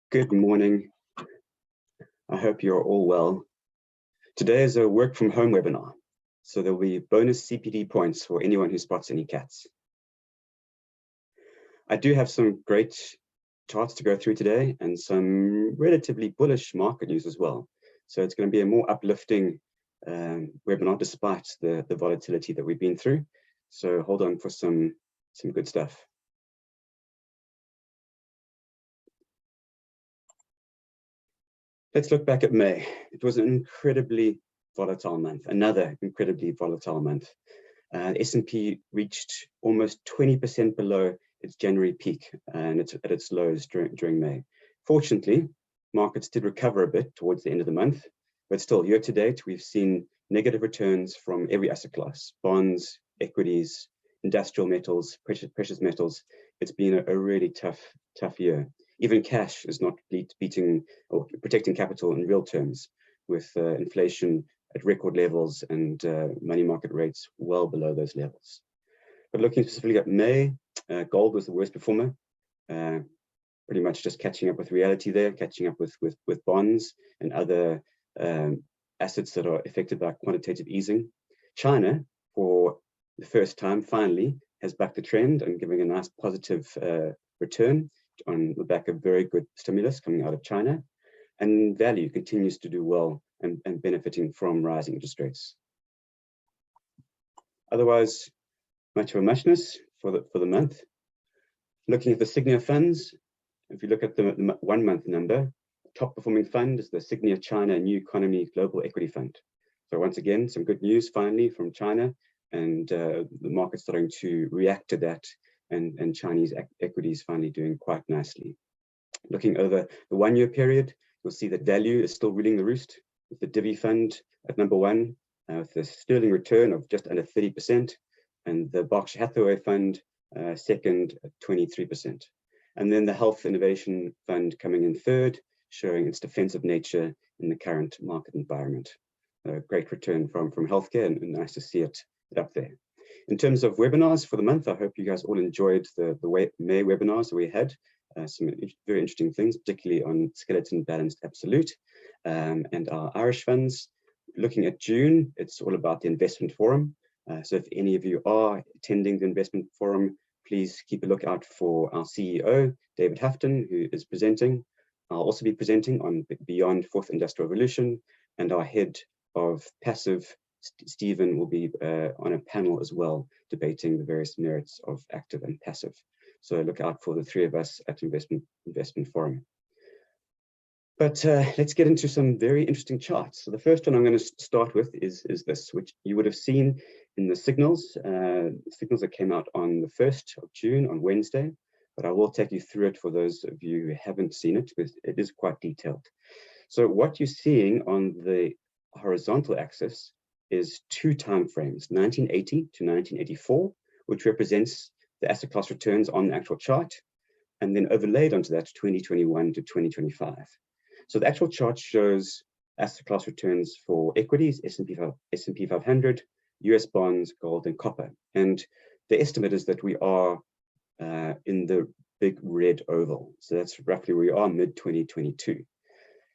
Good morning. I hope you're all well. Today is a work from home webinar, so there'll be bonus CPD points for anyone who spots any cats. I do have some great charts to go through today and some relatively bullish market news as well. So it's going to be a more uplifting webinar despite the volatility that we've been through. So hold on for some good stuff. Let's look back at May. It was an incredibly volatile month, another incredibly volatile month. S&P reached almost 20% below its January peak, and it's at its lows during May. Fortunately, markets did recover a bit towards the end of the month, but still, year to date, we've seen negative returns from every asset class: bonds, equities, industrial metals, precious metals. It's been a really tough year. Even cash is not beating or protecting capital in real terms, with inflation at record levels and money market rates well below those levels. But looking specifically at May, gold was the worst performer, pretty much just catching up with reality there, catching up with bonds and other assets that are affected by quantitative easing. China, for the first time, finally has bucked the trend and giving a nice positive return on the back of very good stimulus coming out of China, and value continues to do well and benefiting from rising interest rates. Otherwise, much of a muchness for the month. Looking at the Sygnia funds, if you look at the 1 month number, top performing fund is the Sygnia China New Economy Global Equity Fund. So once again, some good news finally from China, and the market's starting to react to that, and Chinese equities finally doing quite nicely. Looking over the 1 year period, you'll see that value is still ruling the roost, with the Divi Fund at number 1, with a sterling return of just under 30%, and the Berkshire Hathaway Fund second at 23%. And then the Health Innovation Fund coming in third, showing its defensive nature in the current market environment. A great return from healthcare, and nice to see it up there. In terms of webinars for the month, I hope you guys all enjoyed the May webinars that we had. Some very interesting things, particularly on skeleton balanced absolute and our Irish funds. Looking at June, it's all about the investment forum. So if any of you are attending the investment forum, please keep a lookout for our CEO, David Houghton, who is presenting. I'll also be presenting on Beyond Fourth Industrial Revolution, and our head of passive, Stephen, will be on a panel as well, debating the various merits of active and passive. So look out for the three of us at Investment Forum. But let's get into some very interesting charts. So the first one I'm going to start with is this, which you would have seen in the signals. Signals that came out on the 1st of June, on Wednesday, but I will take you through it for those of you who haven't seen it, because it is quite detailed. So what you're seeing on the horizontal axis is 2 time frames, 1980 to 1984, which represents the asset class returns on the actual chart, and then overlaid onto that 2021 to 2025. So the actual chart shows asset class returns for equities, S&P 500, US bonds, gold, and copper. And the estimate is that we are in the big red oval. So that's roughly where we are mid-2022.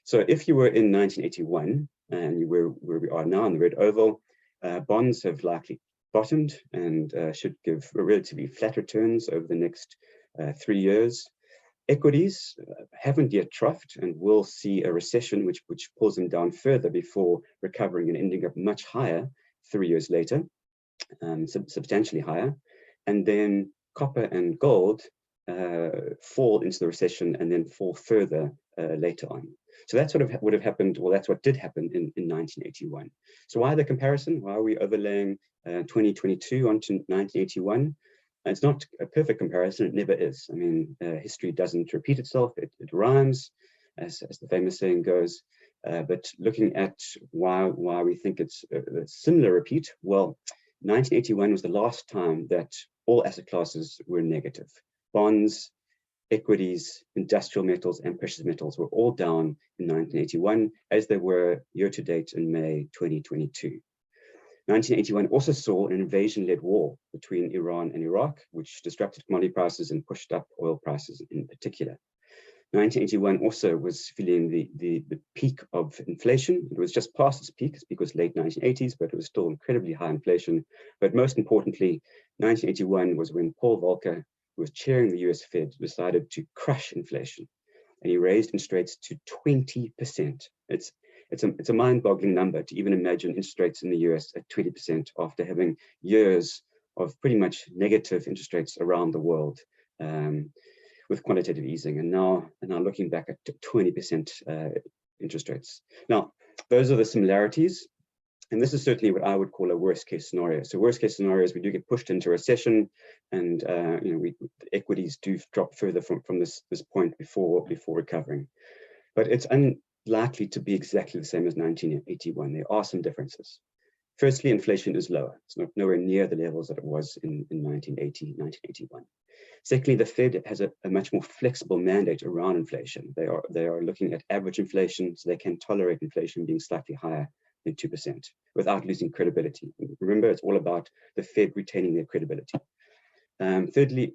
So if you were in 1981 and you were where we are now in the red oval, bonds have likely bottomed and should give relatively flat returns over the next 3 years. Equities haven't yet troughed and will see a recession which pulls them down further before recovering and ending up much higher 3 years later, substantially higher. And then copper and gold fall into the recession and then fall further later on. So that's what would have happened, well, that's what did happen in 1981. So why the comparison? Why are we overlaying 2022 onto 1981? It's not a perfect comparison, it never is. I mean, history doesn't repeat itself, it rhymes, as the famous saying goes. But looking at why we think it's a similar repeat, well, 1981 was the last time that all asset classes were negative. Bonds, equities, industrial metals, and precious metals were all down in 1981, as they were year to date in May 2022. 1981 also saw an invasion-led war between Iran and Iraq, which disrupted commodity prices and pushed up oil prices in particular. 1981 also was feeling the peak of inflation. It was just past its peak. Its peak was late 1980s, but it was still incredibly high inflation. But most importantly, 1981 was when Paul Volcker, who was chairing the US Fed, decided to crush inflation. And he raised interest rates to 20%. It's a mind-boggling number to even imagine interest rates in the US at 20% after having years of pretty much negative interest rates around the world. With quantitative easing, and now looking back at 20% interest rates. Now, those are the similarities, and this is certainly what I would call a worst-case scenario. So, worst-case scenario is we do get pushed into recession, and the equities do drop further from this point before recovering. But it's unlikely to be exactly the same as 1981. There are some differences. Firstly, inflation is lower. It's nowhere near the levels that it was in 1980, 1981. Secondly, the Fed has a much more flexible mandate around inflation. They are looking at average inflation, so they can tolerate inflation being slightly higher than 2% without losing credibility. Remember, it's all about the Fed retaining their credibility. Thirdly,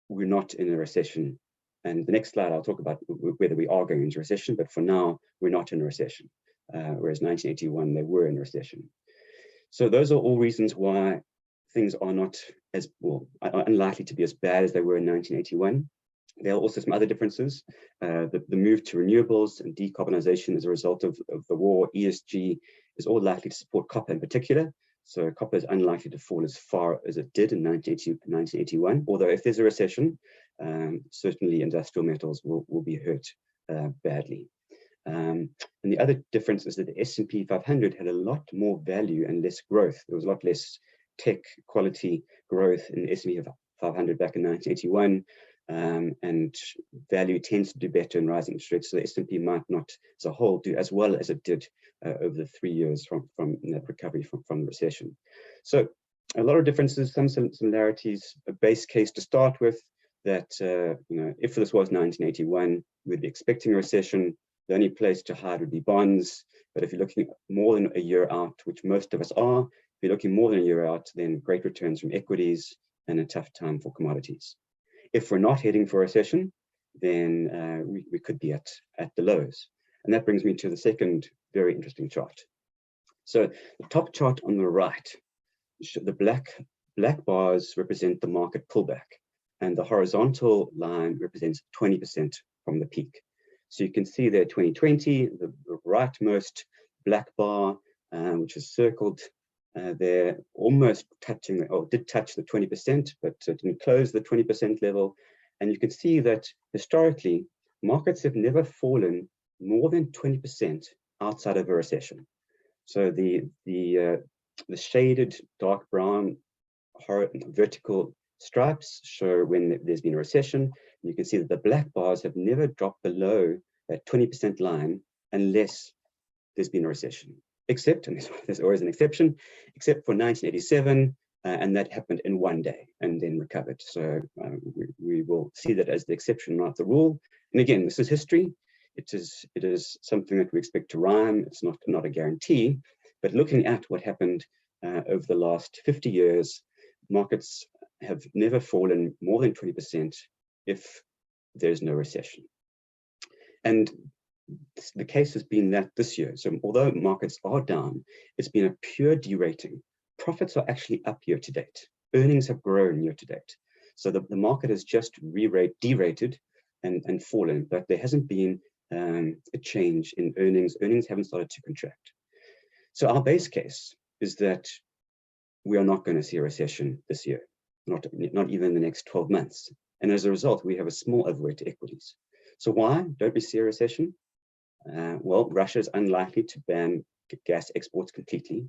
we're not in a recession. And the next slide, I'll talk about whether we are going into recession, but for now, we're not in a recession, whereas 1981, they were in a recession. So those are all reasons why things are not as well, are unlikely to be as bad as they were in 1981. There are also some other differences. The move to renewables and decarbonization as a result of the war, ESG, is all likely to support copper in particular. So copper is unlikely to fall as far as it did in 1981, although if there's a recession, certainly industrial metals will be hurt badly. And the other difference is that the S&P 500 had a lot more value and less growth. There was a lot less tech quality growth in the S&P 500 back in 1981, and value tends to do better in rising interest rates. So the S&P might not, as a whole, do as well as it did over the 3 years from that recovery from the recession. So a lot of differences, some similarities. A base case to start with that if this was 1981, we'd be expecting a recession. The only place to hide would be bonds. But if you're looking more than a year out, which most of us are, if you're looking more than a year out, then great returns from equities and a tough time for commodities. If we're not heading for a recession, then we could be at the lows. And that brings me to the second very interesting chart. So the top chart on the right, the black bars represent the market pullback, and the horizontal line represents 20% from the peak. So you can see there 2020, the rightmost black bar, which is circled there, almost touching, or did touch the 20%, but didn't close the 20% level. And you can see that historically, markets have never fallen more than 20% outside of a recession. So the shaded dark brown vertical stripes show when there's been a recession. You can see that the black bars have never dropped below that 20% line unless there's been a recession, except, and there's always an exception, except for 1987, and that happened in one day and then recovered. So we will see that as the exception, not the rule. And again, this is history. It is something that we expect to rhyme. It's not a guarantee, but looking at what happened over the last 50 years, markets have never fallen more than 20% if there's no recession. And the case has been that this year. So although markets are down, it's been a pure derating. Profits are actually up year to date. Earnings have grown year to date. So the market has just derated and fallen, but there hasn't been a change in earnings. Earnings haven't started to contract. So our base case is that we are not going to see a recession this year, not even in the next 12 months. And as a result, we have a small overweight to equities. So why don't we see a recession? Well, Russia is unlikely to ban gas exports completely.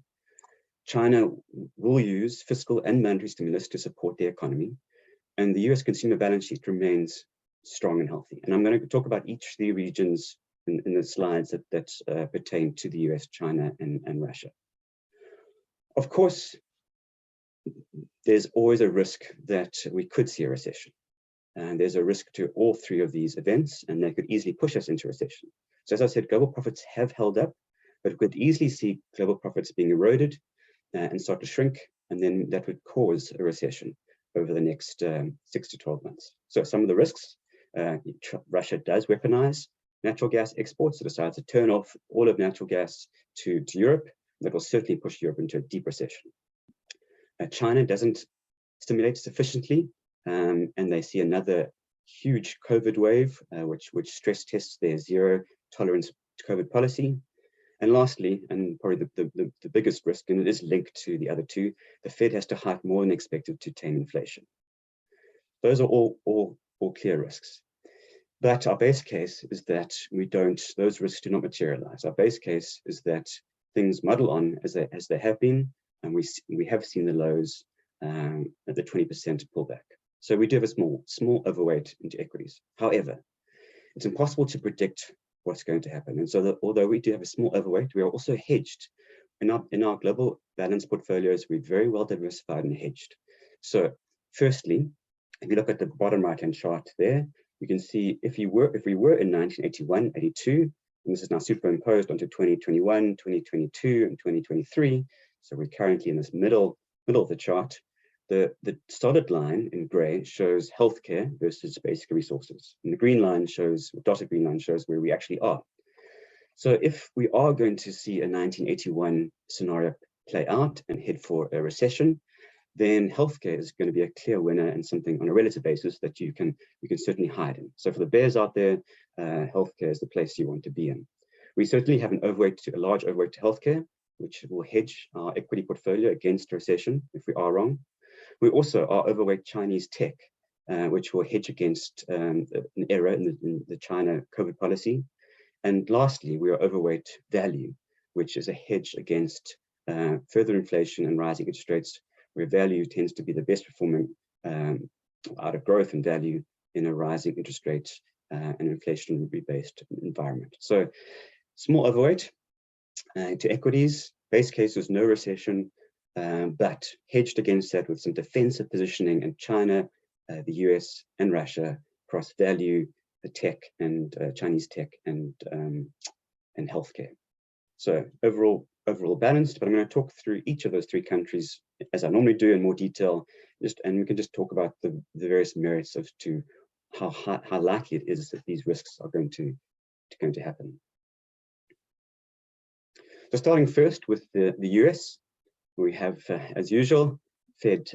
China will use fiscal and monetary stimulus to support the economy. And the US consumer balance sheet remains strong and healthy. And I'm going to talk about each of the regions in the slides that pertain to the US, China, and Russia. Of course, there's always a risk that we could see a recession. And there's a risk to all three of these events, and they could easily push us into recession. So as I said, global profits have held up, but we could easily see global profits being eroded and start to shrink, and then that would cause a recession over the next 6 to 12 months. So some of the risks, Russia does weaponize natural gas exports. It decides to turn off all of natural gas to Europe. That will certainly push Europe into a deep recession. China doesn't stimulate sufficiently, and they see another huge COVID wave, which stress tests their zero tolerance to COVID policy. And lastly, and probably the biggest risk, and it is linked to the other two, the Fed has to hike more than expected to tame inflation. Those are all clear risks. But our base case is that those risks do not materialize. Our base case is that things muddle on as they have been, and we have seen the lows at the 20% pullback. So we do have a small overweight into equities. However, it's impossible to predict what's going to happen. And so although we do have a small overweight, we are also hedged. In our global balance portfolios, we're very well diversified and hedged. So firstly, if you look at the bottom right-hand chart there, you can see if we were in 1981, 82, and this is now superimposed onto 2021, 2022, and 2023. So we're currently in this middle of the chart. The solid line in gray shows healthcare versus basic resources. And the green line dotted green line shows where we actually are. So if we are going to see a 1981 scenario play out and head for a recession, then healthcare is going to be a clear winner and something on a relative basis that you can certainly hide in. So for the bears out there, healthcare is the place you want to be in. We certainly have a large overweight to healthcare, which will hedge our equity portfolio against a recession if we are wrong. We also are overweight Chinese tech, which will hedge against an error in the China COVID policy. And lastly, we are overweight value, which is a hedge against further inflation and rising interest rates, where value tends to be the best performing out of growth and value in a rising interest rate and inflation-based environment. So small overweight to equities. Base case is no recession, but hedged against that with some defensive positioning in China, the US, and Russia across value, the tech and Chinese tech and healthcare. So overall balanced, but I'm going to talk through each of those three countries as I normally do in more detail, and we can just talk about the various merits as to how likely it is that these risks are going to happen. So starting first with the US, we have, as usual, Fed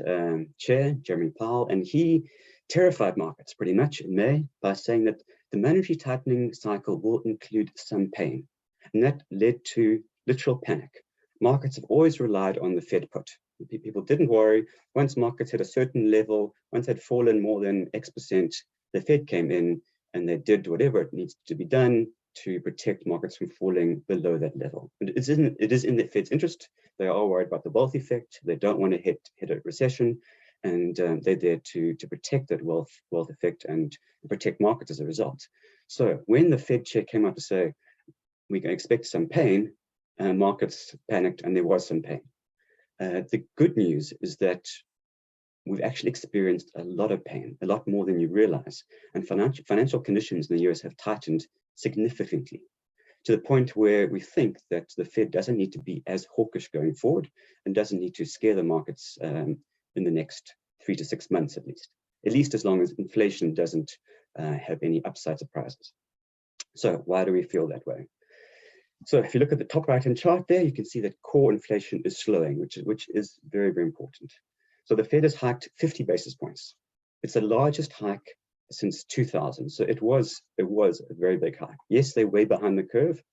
Chair Jeremy Powell, and he terrified markets pretty much in May by saying that the monetary tightening cycle will include some pain, and that led to literal panic. Markets have always relied on the Fed put. People didn't worry. Once markets hit a certain level, once they'd fallen more than X%, the Fed came in and they did whatever it needs to be done to protect markets from falling below that level. It is in the Fed's interest. They are worried about the wealth effect. They don't want to hit a recession, and they're there to protect that wealth effect and protect markets as a result. So when the Fed chair came out to say we can expect some pain, markets panicked, and there was some pain. The good news is that we've actually experienced a lot of pain, a lot more than you realize, and financial conditions in the US have tightened significantly, to the point where we think that the Fed doesn't need to be as hawkish going forward and doesn't need to scare the markets in the next 3 to 6 months at least as long as inflation doesn't have any upside surprises. So why do we feel that way? So if you look at the top right-hand chart there, you can see that core inflation is slowing, which is very, very important. So the Fed has hiked 50 basis points. It's the largest hike since 2000. So it was a very big hike. Yes, they're way behind the curve,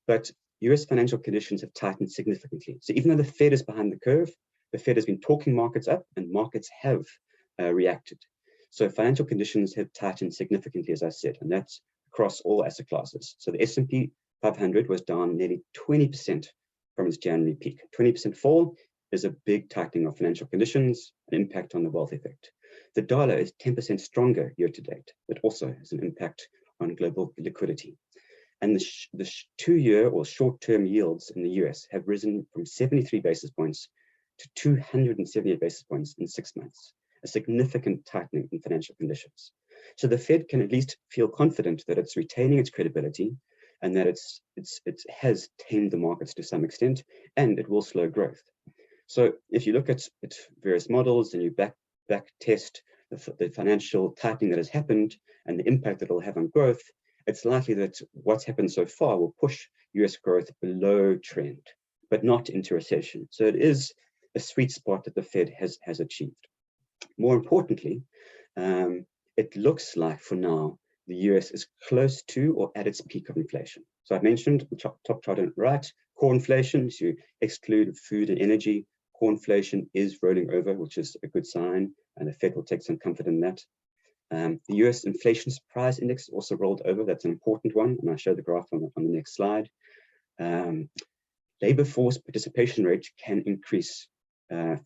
but US financial conditions have tightened significantly. So even though the Fed is behind the curve, the Fed has been talking markets up and markets have reacted. So financial conditions have tightened significantly, as I said, and that's across all asset classes. So the S&P 500 was down nearly 20% from its January peak. 20% fall is a big tightening of financial conditions, an impact on the wealth effect. The dollar is 10% stronger year to date, but also has an impact on global liquidity. And the 2-year or short-term yields in the US have risen from 73 basis points to 278 basis points in 6 months, a significant tightening in financial conditions. So the Fed can at least feel confident that it's retaining its credibility and that it has tamed the markets to some extent, and it will slow growth. So if you look at various models and you back test the financial tightening that has happened and the impact that it'll have on growth, it's likely that what's happened so far will push US growth below trend, but not into recession. So it is a sweet spot that the Fed has achieved. More importantly, it looks like for now, the US is close to or at its peak of inflation. So I've mentioned the top chart on the right, core inflation, so you exclude food and energy. Core inflation is rolling over, which is a good sign, and the Fed will take some comfort in that. The US inflation surprise index also rolled over. That's an important one, and I'll show the graph on the next slide. Labor force participation rate can increase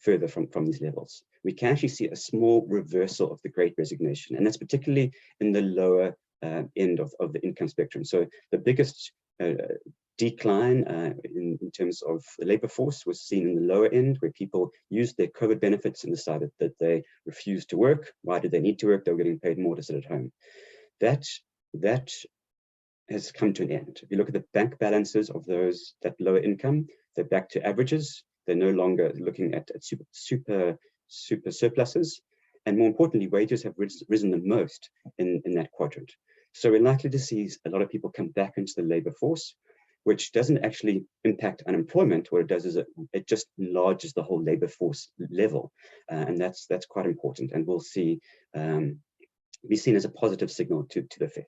further from these levels. We can actually see a small reversal of the Great Resignation, and that's particularly in the lower end of the income spectrum. So the biggest decline in terms of the labor force was seen in the lower end, where people used their COVID benefits and decided that they refused to work. Why did they need to work? They were getting paid more to sit at home. That has come to an end. If you look at the bank balances of that lower income, they're back to averages. They're no longer looking at super surpluses. And more importantly, wages have risen the most in that quadrant. So we're likely to see a lot of people come back into the labor force, which doesn't actually impact unemployment. What it does is it just enlarges the whole labor force level. And that's quite important, and we'll be seen as a positive signal to the Fed.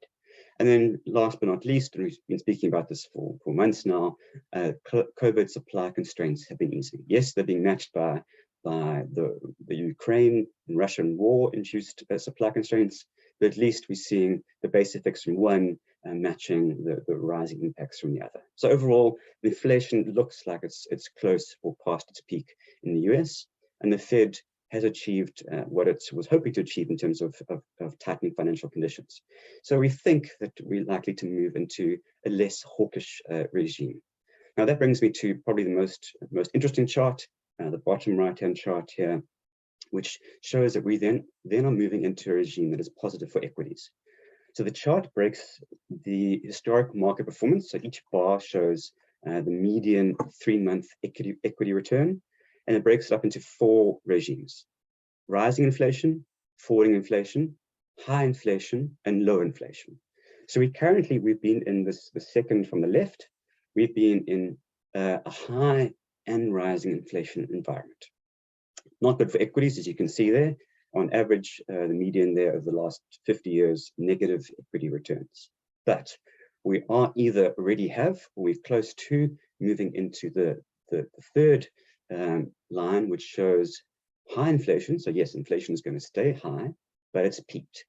And then last but not least, and we've been speaking about this for months now, COVID supply constraints have been easing. Yes, they're being matched by the Ukraine and Russian war-induced supply constraints, but at least we're seeing the base effects from one matching the rising impacts from the other. So overall, the inflation looks like it's close or past its peak in the US, and the Fed has achieved what it was hoping to achieve in terms of tightening financial conditions. So we think that we're likely to move into a less hawkish regime. Now that brings me to probably the most interesting chart, the bottom right-hand chart here, which shows that we then are moving into a regime that is positive for equities. So the chart breaks the historic market performance. So each bar shows the median 3-month equity return, and it breaks it up into 4 regimes: rising inflation, falling inflation, high inflation, and low inflation. So we've been in the second from the left. We've been in a high and rising inflation environment. Not good for equities, as you can see there. On average, the median there over the last 50 years, negative equity returns. But we are either already have, or we're close to moving into the third line, which shows high inflation. So yes, inflation is going to stay high, but it's peaked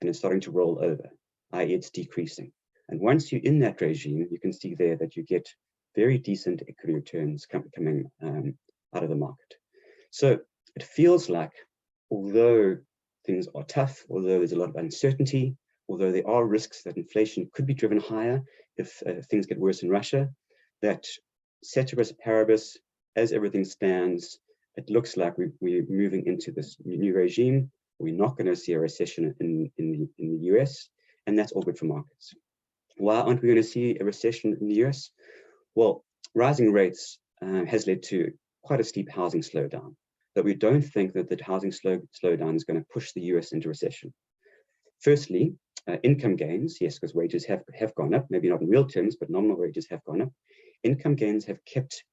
and it's starting to roll over, i.e. it's decreasing. And once you're in that regime, you can see there that you get very decent equity returns coming out of the market. So it feels like, although things are tough, although there's a lot of uncertainty, although there are risks that inflation could be driven higher if things get worse in Russia, that ceteris paribus, as everything stands, it looks like we're moving into this new regime. We're not going to see a recession in the US, and that's all good for markets. Why aren't we going to see a recession in the US? Well, rising rates has led to quite a steep housing slowdown, but we don't think that the housing slowdown is going to push the US into recession. Firstly, income gains, yes, because wages have gone up, maybe not in real terms, but nominal wages have gone up. Income gains have kept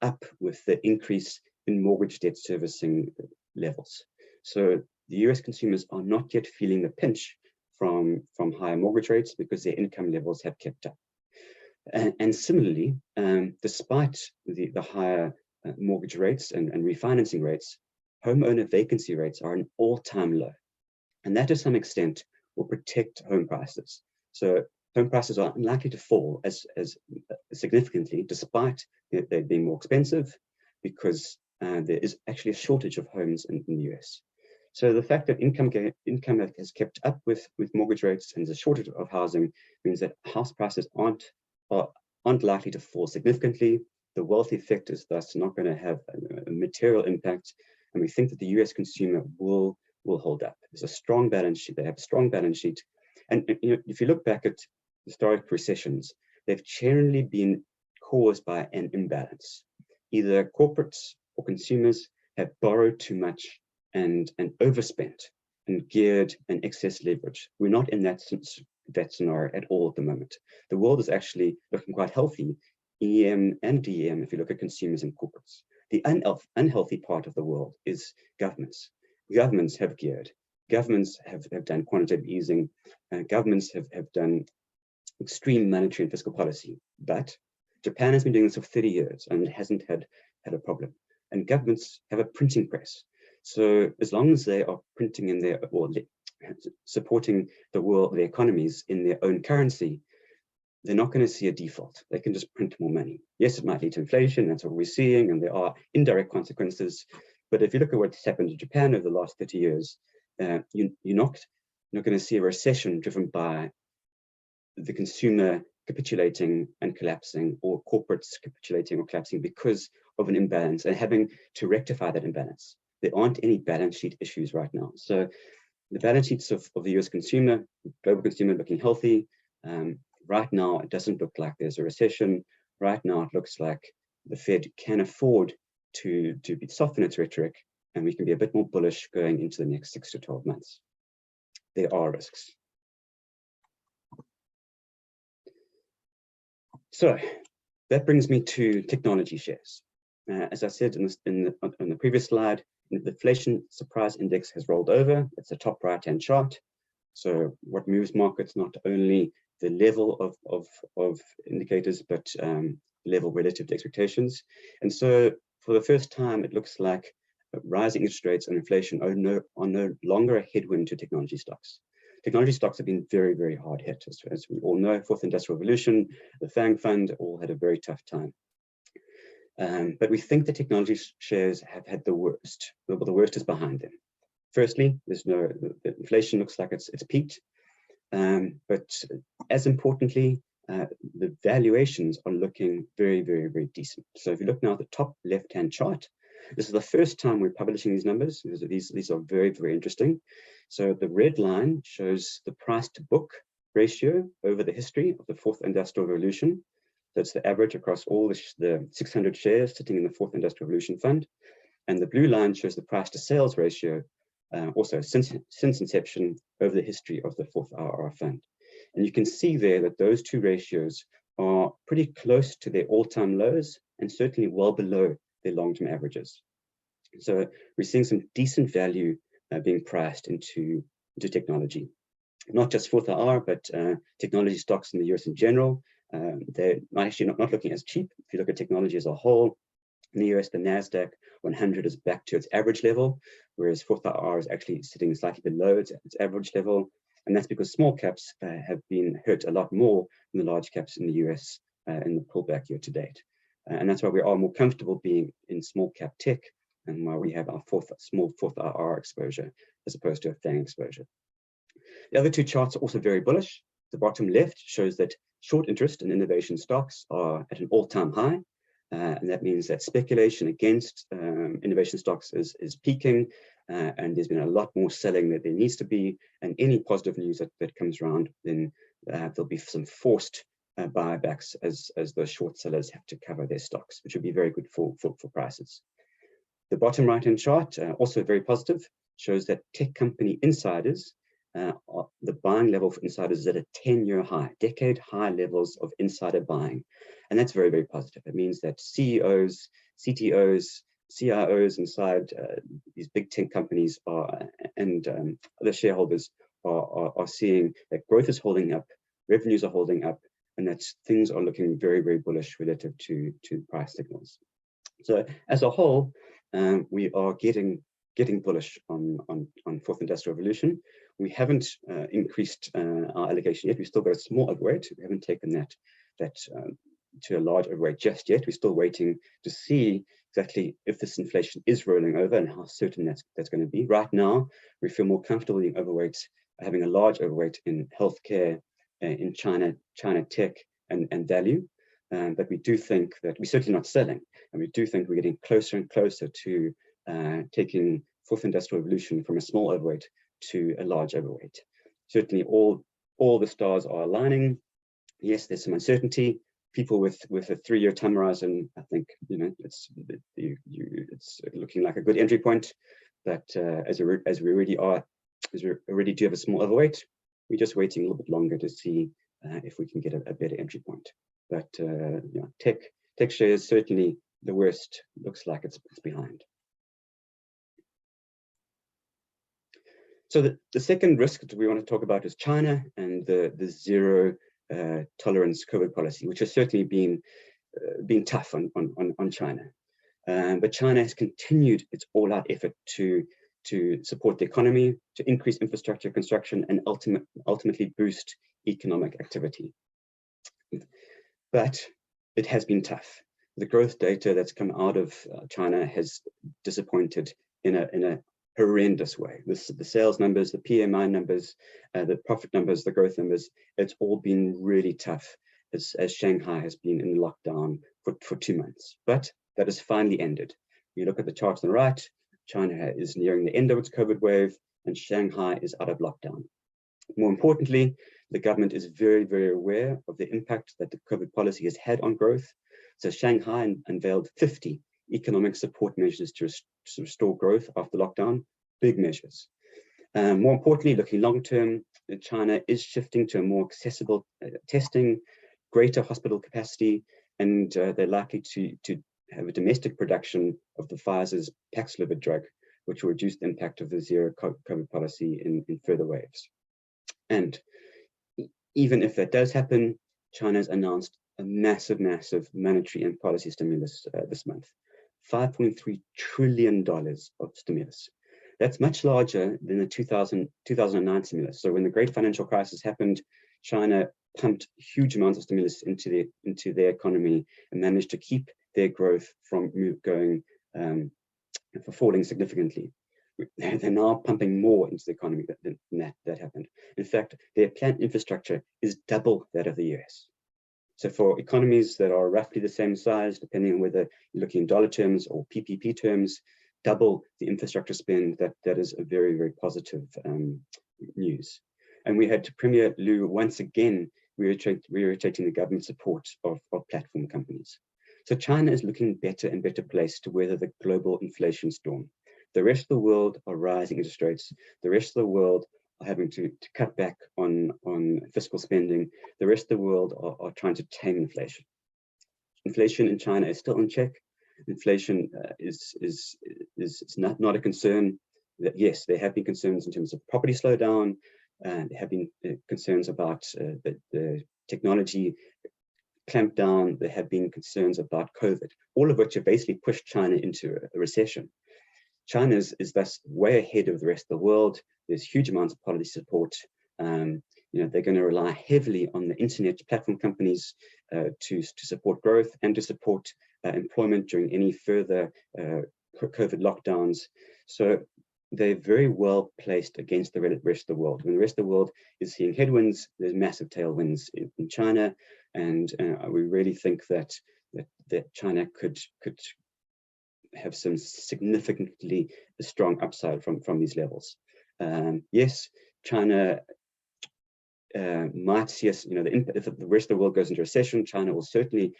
up with the increase in mortgage debt servicing levels. So the US consumers are not yet feeling the pinch from higher mortgage rates because their income levels have kept up. And similarly, despite the higher mortgage rates and refinancing rates, homeowner vacancy rates are an all-time low. And that to some extent will protect home prices. So home prices are unlikely to fall as significantly, despite they being more expensive, because there is actually a shortage of homes in the US. So the fact that income has kept up with mortgage rates and there's a shortage of housing means that house prices aren't likely to fall significantly. The wealth effect is thus not going to have a material impact, and we think that the US consumer will hold up. There's a strong balance sheet. They have a strong balance sheet, and if you look back at historic recessions, they've generally been caused by an imbalance. Either corporates or consumers have borrowed too much and overspent, and geared and excess leverage. We're not in that scenario at all at the moment. The world is actually looking quite healthy, EM and DM, if you look at consumers and corporates. The unhealthy part of the world is governments. Governments have geared. Governments have done quantitative easing. Governments have done extreme monetary and fiscal policy. But Japan has been doing this for 30 years and hasn't had a problem. And governments have a printing press. So as long as they are printing in their, or supporting the world, the economies in their own currency, they're not going to see a default. They can just print more money. Yes, it might lead to inflation. That's what we're seeing, and there are indirect consequences. But if you look at what's happened in Japan over the last 30 years, you're not going to see a recession driven by the consumer capitulating and collapsing, or corporates capitulating or collapsing because of an imbalance and having to rectify that imbalance. There aren't any balance sheet issues right now. So the balance sheets of the US consumer, global consumer, looking healthy. Right now, it doesn't look like there's a recession. Right now, it looks like the Fed can afford to soften its rhetoric, and we can be a bit more bullish going into the next 6 to 12 months. There are risks. So that brings me to technology shares. As I said in the previous slide, the inflation surprise index has rolled over. It's the top right-hand chart. So what moves markets, not only the level of indicators, but level relative to expectations. And so for the first time, it looks like rising interest rates and inflation are no longer a headwind to technology stocks. Technology stocks have been very, very hard hit. As we all know, fourth industrial revolution, the FANG fund all had a very tough time. But we think the technology shares have had the worst. The worst is behind them. Firstly, the inflation looks like it's peaked. But as importantly, the valuations are looking very, very, very decent. So if you look now at the top left-hand chart, this is the first time we're publishing these numbers. These are very, very interesting. So the red line shows the price to book ratio over the history of the fourth industrial revolution. That's the average across all the 600 shares sitting in the fourth industrial revolution fund. And the blue line shows the price to sales ratio, also since inception over the history of the fourth RR fund. And you can see there that those two ratios are pretty close to their all-time lows and certainly well below their long-term averages. So we're seeing some decent value being priced into technology, not just fourth RR, but technology stocks in the US in general. They're actually not looking as cheap. If you look at technology as a whole, in the US, the NASDAQ 100 is back to its average level, whereas fourth RR is actually sitting slightly below its average level. And that's because small caps have been hurt a lot more than the large caps in the US in the pullback year to date. And that's why we are more comfortable being in small cap tech, and why we have our small fourth RR exposure as opposed to a FANG exposure. The other two charts are also very bullish. The bottom left shows that short interest in innovation stocks are at an all-time high. And that means that speculation against innovation stocks is peaking, and there's been a lot more selling that there needs to be. And any positive news that comes around, then there'll be some forced buybacks as the short sellers have to cover their stocks, which would be very good for prices. The bottom right-hand chart, also very positive, shows that tech company insiders, the buying level for insiders is at a 10-year high, decade high levels of insider buying. And that's very, very positive. It means that CEOs, CTOs, CIOs inside these big tech companies and other shareholders are seeing that growth is holding up, revenues are holding up, and that things are looking very, very bullish relative to price signals. So as a whole, we are getting bullish on fourth industrial revolution. We haven't increased our allocation yet. We've still got a small overweight. We haven't taken that to a large overweight just yet. We're still waiting to see exactly if this inflation is rolling over and how certain that's going to be. Right now, we feel more comfortable being overweight, having a large overweight in healthcare, in China tech and value. But we do think that we're certainly not selling, and we do think we're getting closer and closer to taking fourth industrial revolution from a small overweight to a large overweight. Certainly all the stars are aligning. Yes, there's some uncertainty. People with a 3-year time horizon, I think, it's looking like a good entry point. But as we already are because we already do have a small overweight. We're just waiting a little bit longer to see if we can get a better entry point. But yeah, tech shares, certainly the worst looks like it's behind. So the second risk that we want to talk about is China and the zero tolerance COVID policy, which has certainly been tough on China. But China has continued its all-out effort to support the economy, to increase infrastructure construction, and ultimately boost economic activity. But it has been tough. The growth data that's come out of China has disappointed in a horrendous way. The sales numbers, the PMI numbers, the profit numbers, the growth numbers, it's all been really tough as Shanghai has been in lockdown for 2 months. But that has finally ended. You look at the charts on the right, China is nearing the end of its COVID wave and Shanghai is out of lockdown. More importantly, the government is very, very aware of the impact that the COVID policy has had on growth. So Shanghai unveiled 50 economic support measures to restore growth after lockdown, big measures. More importantly, looking long term, China is shifting to a more accessible testing, greater hospital capacity, and they're likely to have a domestic production of the Pfizer's Paxlovid drug, which will reduce the impact of the zero COVID policy in further waves. And even if that does happen, China's announced a massive monetary and policy stimulus this month, $5.3 trillion of stimulus. That's much larger than the 2009 stimulus. So when the great financial crisis happened, China pumped huge amounts of stimulus into their economy and managed to keep their growth from falling significantly. They're now pumping more into the economy than that happened. In fact, their plant infrastructure is double that of the US. So for economies that are roughly the same size, depending on whether you're looking in dollar terms or PPP terms, double the infrastructure spend, that is a very, very positive news. And we had Premier Liu once again reiterating the government support of platform companies. So China is looking better and better placed to weather the global inflation storm. The rest of the world are rising interest rates. The rest of the world are having to cut back on fiscal spending. The rest of the world are trying to tame inflation. Inflation in China is still in check. Inflation is not a concern. That yes, there have been concerns in terms of property slowdown. There have been concerns about the technology clampdown. There have been concerns about COVID, all of which have basically pushed China into a recession. China is thus way ahead of the rest of the world. There's huge amounts of policy support. They're going to rely heavily on the internet platform companies to support growth and to support employment during any further COVID lockdowns. So they're very well placed against the rest of the world. When the rest of the world is seeing headwinds, there's massive tailwinds in China, and we really think that China could have some significantly strong upside from these levels. Yes, China might see us, if the rest of the world goes into recession, China will certainly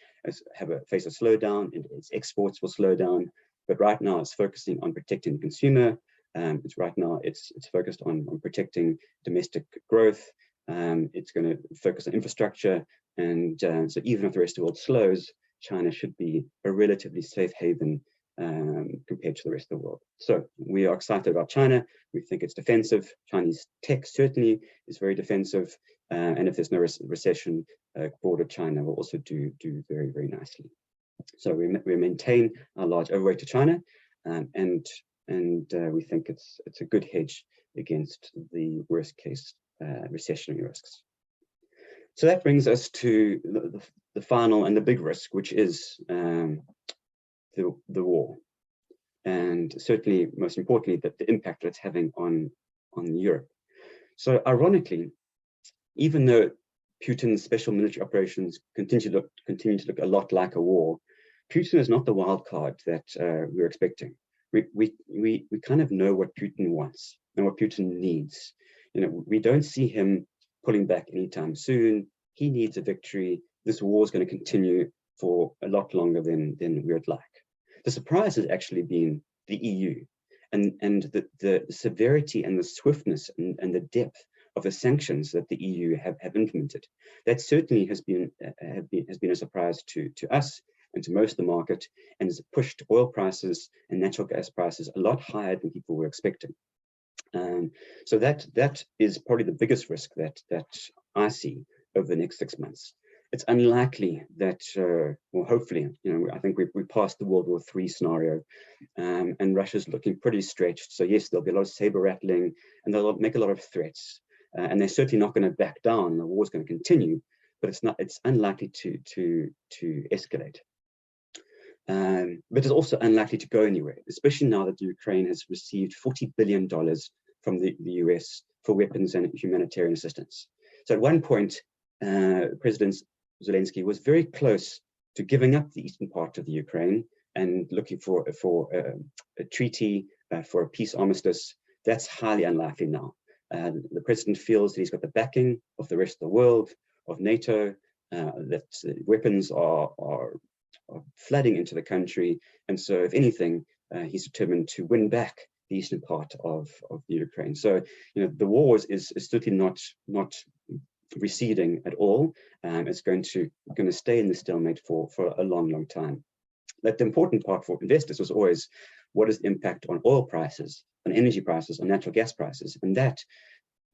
face a slowdown, and its exports will slow down. But right now, it's focusing on protecting the consumer. It's focused on protecting domestic growth. It's going to focus on infrastructure, and so even if the rest of the world slows, China should be a relatively safe haven compared to the rest of the world. So we are excited about China. We think it's defensive. Chinese tech certainly is very defensive, and if there's no recession, broader China will also do very, very nicely. So we maintain our large overweight to China, and we think it's a good hedge against the worst case recessionary risks. So that brings us to the final and the big risk, which is the war, and certainly most importantly the impact it's having on Europe. So ironically, even though Putin's special military operations continue to look a lot like a war, Putin is not the wild card that we're expecting. We kind of know what Putin wants and what Putin needs. We don't see him pulling back anytime soon. He needs a victory. This war is going to continue for a lot longer than we'd like. The surprise has actually been the EU. and the severity and the swiftness and the depth of the sanctions that the EU have implemented. That certainly has been a surprise to us and to most of the market, and has pushed oil prices and natural gas prices a lot higher than people were expecting. So that is probably the biggest risk that I see over the next 6 months. It's unlikely that, well, hopefully, I think we passed the World War III scenario, and Russia's looking pretty stretched. So yes, there'll be a lot of saber rattling, and they'll make a lot of threats, and they're certainly not going to back down. The war's going to continue, but it's unlikely to escalate. But it's also unlikely to go anywhere, especially now that Ukraine has received $40 billion from the US for weapons and humanitarian assistance. So at one point, President Zelensky was very close to giving up the eastern part of the Ukraine and looking for a treaty, for a peace armistice. That's highly unlikely now. The president feels that he's got the backing of the rest of the world, of NATO, that weapons are flooding into the country. And so if anything, he's determined to win back the eastern part of the Ukraine. So, the war is certainly not receding at all. It's going to stay in the stalemate for a long time. But the important part for investors was always, what is the impact on oil prices, on energy prices, on natural gas prices? And that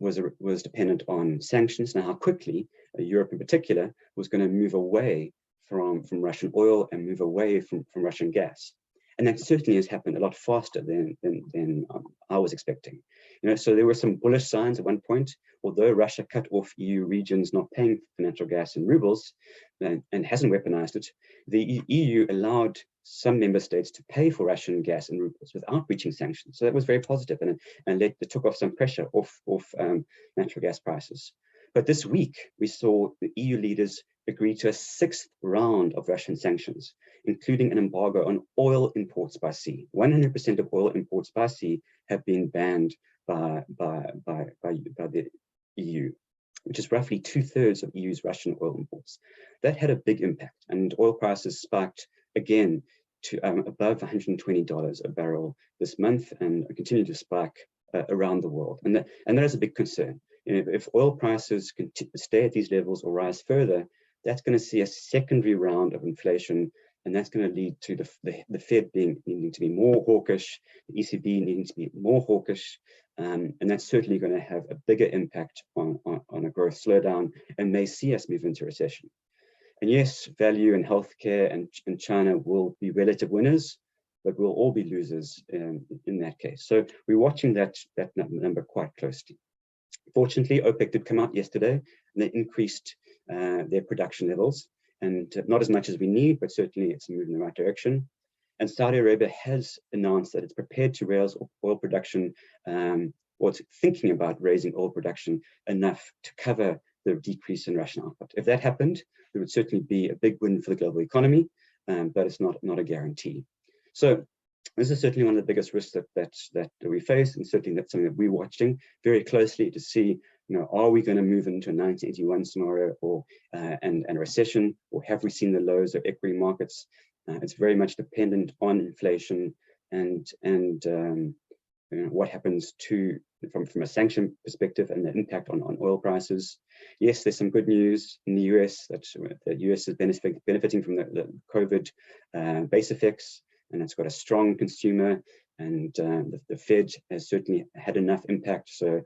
was dependent on sanctions and how quickly Europe in particular was going to move away from Russian oil and move away from Russian gas. And that certainly has happened a lot faster than I was expecting. So there were some bullish signs at one point. Although Russia cut off EU regions not paying for natural gas in rubles and hasn't weaponized it, the EU allowed some member states to pay for Russian gas in rubles without breaching sanctions. So that was very positive, and it took off some pressure off natural gas prices. But this week, we saw the EU leaders agree to a 6th round of Russian sanctions, including an embargo on oil imports by sea. 100% of oil imports by sea have been banned by the EU, which is roughly 2/3 of EU's Russian oil imports. That had a big impact, and oil prices spiked again to above $120 a barrel this month, and continue to spike around the world. And that is a big concern. If oil prices stay at these levels or rise further, that's going to see a secondary round of inflation, and that's going to lead to the Fed needing to be more hawkish, the ECB needing to be more hawkish, and that's certainly going to have a bigger impact on a growth slowdown, and may see us move into recession. And yes, value and healthcare and China will be relative winners, but we'll all be losers in that case. So we're watching that number quite closely. Fortunately, OPEC did come out yesterday, and they increased their production levels, and not as much as we need, but certainly it's a move in the right direction. And Saudi Arabia has announced that it's prepared to raise oil production, or it's thinking about raising oil production enough to cover the decrease in Russian output. If that happened, it would certainly be a big win for the global economy, but it's not a guarantee. So this is certainly one of the biggest risks that we face, and certainly that's something that we're watching very closely to see, are we going to move into a 1981 scenario and a recession, or have we seen the lows of equity markets? It's very much dependent on inflation and what happens from a sanction perspective and the impact on oil prices. Yes, there's some good news in the US that the US is benefiting from the COVID base effects, and it's got a strong consumer, and the Fed has certainly had enough impact. So,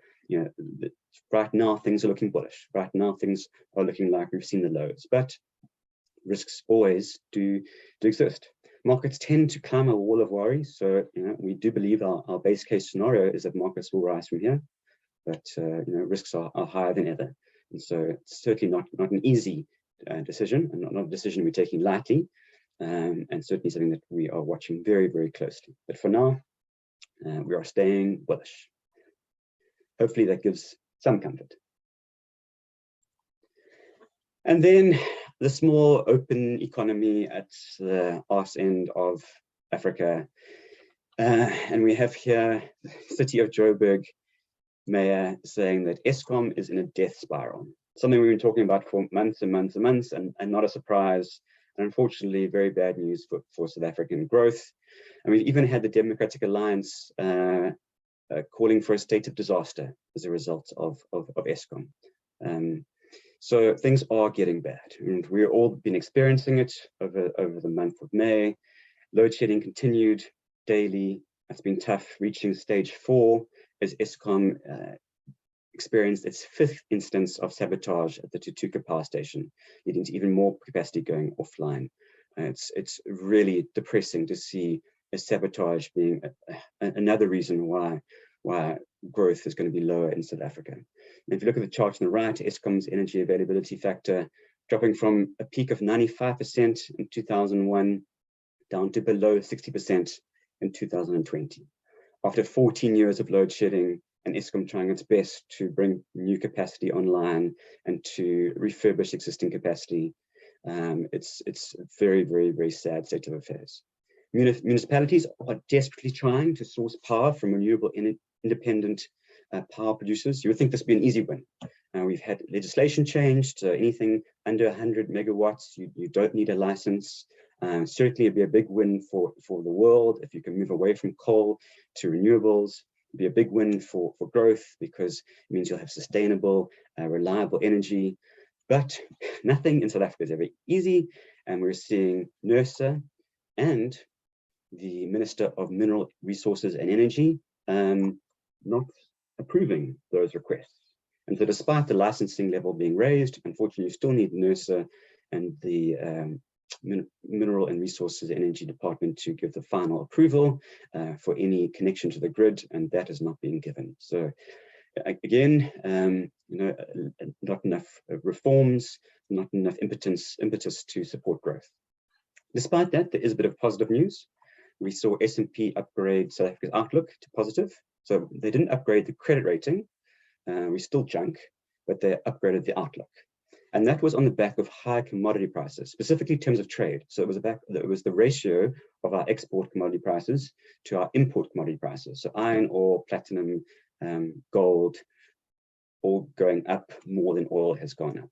right now things are looking bullish. Right now things are looking like we've seen the lows, but risks always do exist. Markets tend to climb a wall of worry. So, we do believe our base case scenario is that markets will rise from here, but risks are higher than ever. And so it's certainly not an easy decision, and not a decision we're taking lightly. And certainly something that we are watching very, very closely. But for now, we are staying bullish. Hopefully that gives some comfort. And then the small open economy at the arse end of Africa. And we have here the city of Joburg mayor saying that Eskom is in a death spiral. Something we've been talking about for months and months and months, and not a surprise. and unfortunately, very bad news for South African growth. And we've even had the Democratic Alliance calling for a state of disaster as a result of Eskom. So things are getting bad, and we've all been experiencing it over the month of May. Load shedding continued daily. It's been tough, reaching stage 4 as Eskom experienced its 5th instance of sabotage at the Tutuka power station, leading to even more capacity going offline. It's really depressing to see a sabotage being another reason why growth is going to be lower in South Africa. And if you look at the chart on the right, Eskom's energy availability factor dropping from a peak of 95% in 2001 down to below 60% in 2020. After 14 years of load shedding and Eskom trying its best to bring new capacity online and to refurbish existing capacity, it's a very, very, very sad state of affairs. Municipalities are desperately trying to source power from renewable independent power producers. You would think this would be an easy win. We've had legislation changed, so anything under 100 megawatts, you don't need a license. Certainly it'd be a big win for the world if you can move away from coal to renewables. It'd be a big win for growth because it means you'll have sustainable, reliable energy. But nothing in South Africa is ever easy, and we're seeing NERSA and the Minister of Mineral Resources and Energy not approving those requests. And so despite the licensing level being raised, unfortunately, you still need NERSA and the Mineral and Resources Energy Department to give the final approval for any connection to the grid, and that is not being given. So again, not enough reforms, not enough impetus to support growth. Despite that, there is a bit of positive news. We saw S&P upgrade South Africa's outlook to positive. So they didn't upgrade the credit rating. We still junk, but they upgraded the outlook. And that was on the back of high commodity prices, specifically in terms of trade. So it was the ratio of our export commodity prices to our import commodity prices. So iron ore, platinum, gold, all going up more than oil has gone up.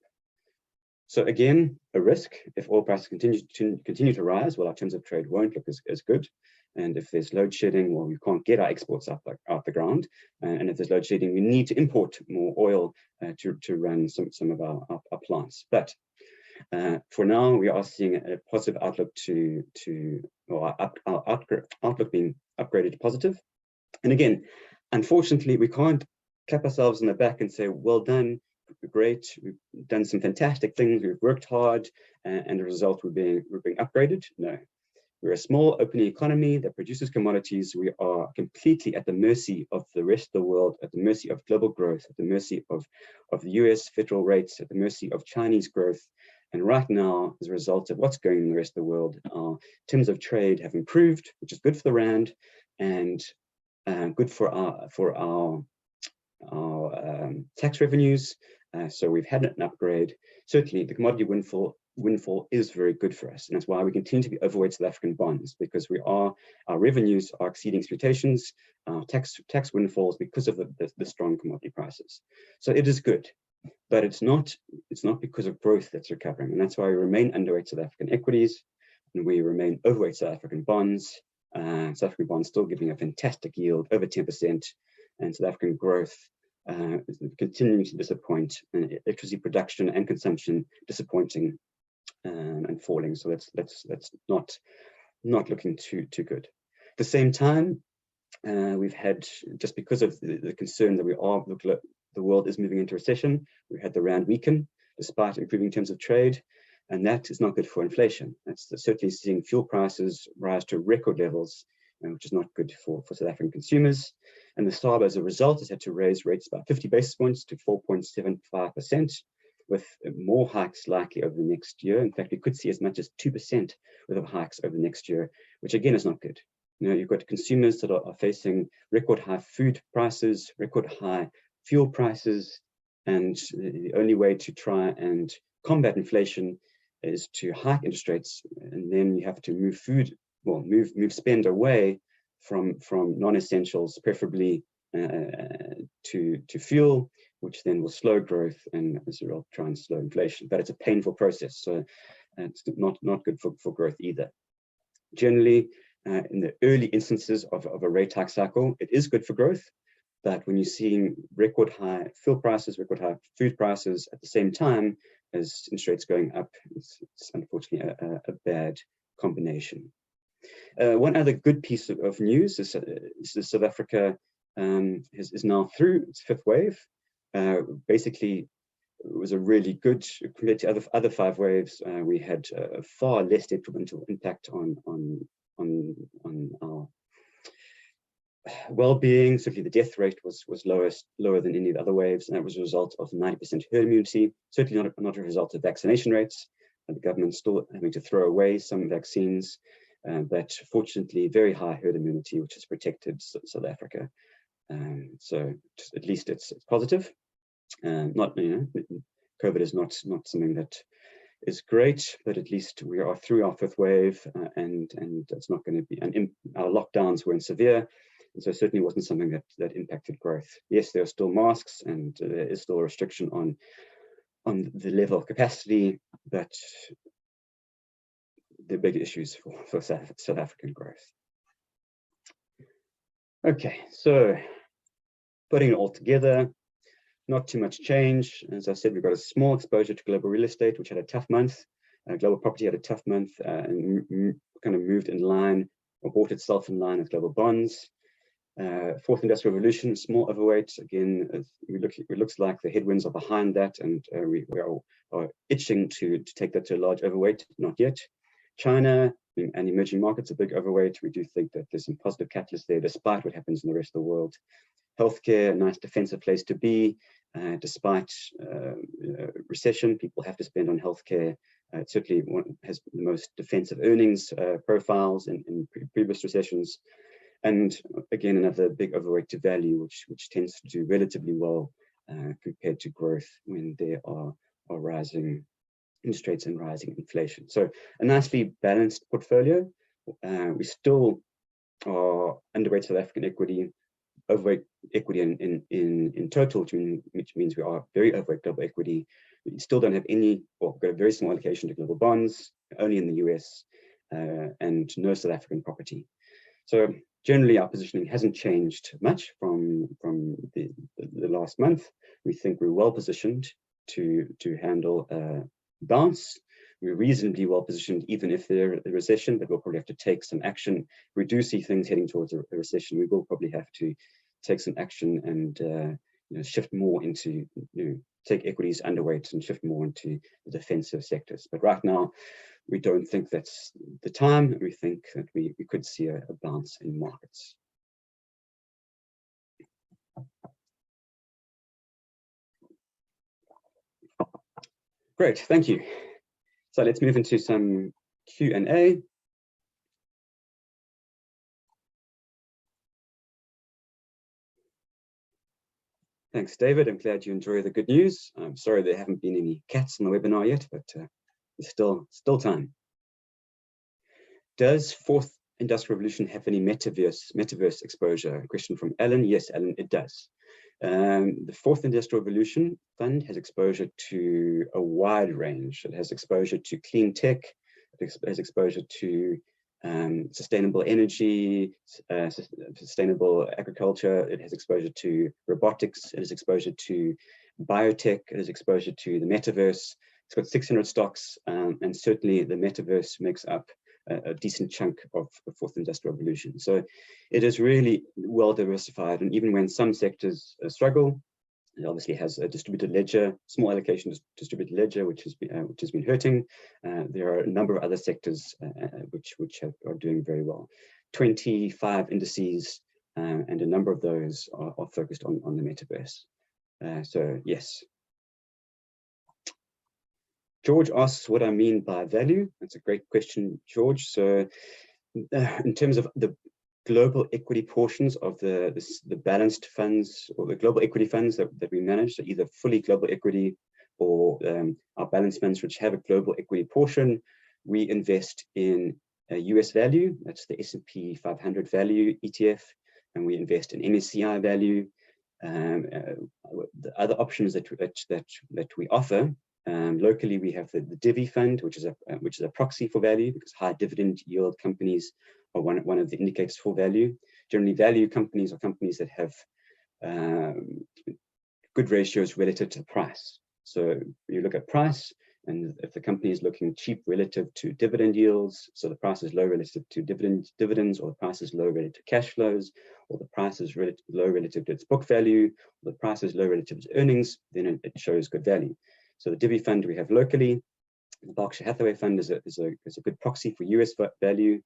So again, a risk. If oil prices continue to rise, well, our terms of trade won't look as good. And if there's load shedding, well, we can't get our exports out the ground. And if there's load shedding, we need to import more oil to run some of our plants. But for now, we are seeing a positive outlook our outlook being upgraded to positive. And again, unfortunately, we can't clap ourselves on the back and say, well done, great, we've done some fantastic things, we've worked hard, and as a result, we're being upgraded. No. We're a small open economy that produces commodities. We are completely at the mercy of the rest of the world, at the mercy of global growth, at the mercy of the US federal rates, at the mercy of Chinese growth. And right now, as a result of what's going on in the rest of the world, our terms of trade have improved, which is good for the rand and good for our tax revenues. So we've had an upgrade. Certainly, the commodity windfall is very good for us, and that's why we continue to be overweight South African bonds, because our revenues are exceeding expectations, tax windfalls because of the strong commodity prices. So it is good, but it's not because of growth that's recovering, and that's why we remain underweight South African equities, and we remain overweight South African bonds. South African bonds still giving a fantastic yield, over 10%, and South African growth is continuing to disappoint, and electricity production and consumption disappointing and falling. So that's not looking too good. At the same time, we've had, just because of the concern that the world is moving into recession, we had the rand weaken despite improving terms of trade, and that is not good for inflation. That's certainly seeing fuel prices rise to record levels, which is not good for South African consumers. And the SARB, as a result, has had to raise rates by 50 basis points to 4.75%, with more hikes likely over the next year. In fact, we could see as much as 2% worth of hikes over the next year, which again is not good. You've got consumers that are facing record high food prices, record high fuel prices, and the only way to try and combat inflation is to hike interest rates, and then you have to move spend away from non-essentials, preferably to fuel, which then will slow growth and as a result try and slow inflation. But it's a painful process. So it's not good for growth either. Generally, in the early instances of a rate hike cycle, it is good for growth. But when you're seeing record high fuel prices, record high food prices at the same time as interest rates going up, it's unfortunately a bad combination. One other good piece of news is South Africa is now through its fifth wave. Basically, it was a really good, compared to other 5 waves. We had a far less detrimental impact on our well-being. Certainly the death rate was lower than any of the other waves, and that was a result of 90% herd immunity. Certainly not a result of vaccination rates. And the government's still having to throw away some vaccines, but fortunately very high herd immunity, which has protected South Africa. So at least it's positive. Not, COVID is not something that is great, but at least we are through our 5th wave, and it's not going to be, and our lockdowns weren't severe. And so it certainly wasn't something that impacted growth. Yes, there are still masks, and there is still a restriction on the level of capacity, but the big issues for South African growth. Okay, so putting it all together, not too much change. As I said, we've got a small exposure to global real estate, which had a tough month. Global property had a tough month, and kind of moved in line, or brought itself in line with global bonds. 4th Industrial Revolution, small overweight. Again, it looks like the headwinds are behind that, and we are itching to take that to a large overweight. Not yet. China and emerging markets, a big overweight. We do think that there's some positive catalysts there, despite what happens in the rest of the world. Healthcare, a nice defensive place to be. Despite recession, people have to spend on healthcare. It certainly has the most defensive earnings profiles in previous recessions. And again, another big overweight to value, which tends to do relatively well compared to growth when there are rising interest rates and rising inflation. So a nicely balanced portfolio. We still are underweight South African equity, overweight equity in total, which means we are very overweight global equity. We still don't have any, well, we've got a very small allocation to global bonds, only in the US, and no South African property. So generally, our positioning hasn't changed much from the last month. We think we're well positioned to handle a bounce. We're reasonably well positioned, even if there's a recession, but we'll probably have to take some action. If we do see things heading towards a recession, we will probably have to take some action and shift more into, take equities underweight and shift more into the defensive sectors. But right now, we don't think that's the time. We think that we could see a bounce in markets. Great, thank you. So let's move into some Q&A. Thanks, David. I'm glad you enjoy the good news. I'm sorry there haven't been any cats on the webinar yet, but there's still time. Does 4th Industrial Revolution have any metaverse exposure? Question from Alan. Yes, Alan, it does. The 4th Industrial Revolution Fund has exposure to a wide range. It has exposure to clean tech. It has exposure to sustainable energy, sustainable agriculture. It has exposure to robotics. It has exposure to biotech. It has exposure to the metaverse. It's got 600 stocks, and certainly the metaverse makes up a decent chunk of the 4th Industrial Revolution. So it is really well diversified, and even when some sectors struggle, it obviously has a distributed ledger, small allocation distributed ledger, which has been hurting. There are a number of other sectors which are doing very well. 25 indices, and a number of those are focused on the metaverse. So yes. George asks what I mean by value. That's a great question, George. So in terms of the global equity portions of the balanced funds, or the global equity funds that we manage, so either fully global equity or our balanced funds which have a global equity portion, we invest in US value. That's the S&P 500 value ETF, and we invest in MSCI value. The other options that we offer Locally, we have the Divi Fund, which is a proxy for value, because high dividend yield companies are one of the indicators for value. Generally, value companies are companies that have good ratios relative to the price. So you look at price, and if the company is looking cheap relative to dividend yields, so the price is low relative to dividends, or the price is low relative to cash flows, or the price is low relative to its book value, or the price is low relative to its earnings, then it shows good value. So the Divi Fund we have locally. The Berkshire Hathaway Fund is a good proxy for US value.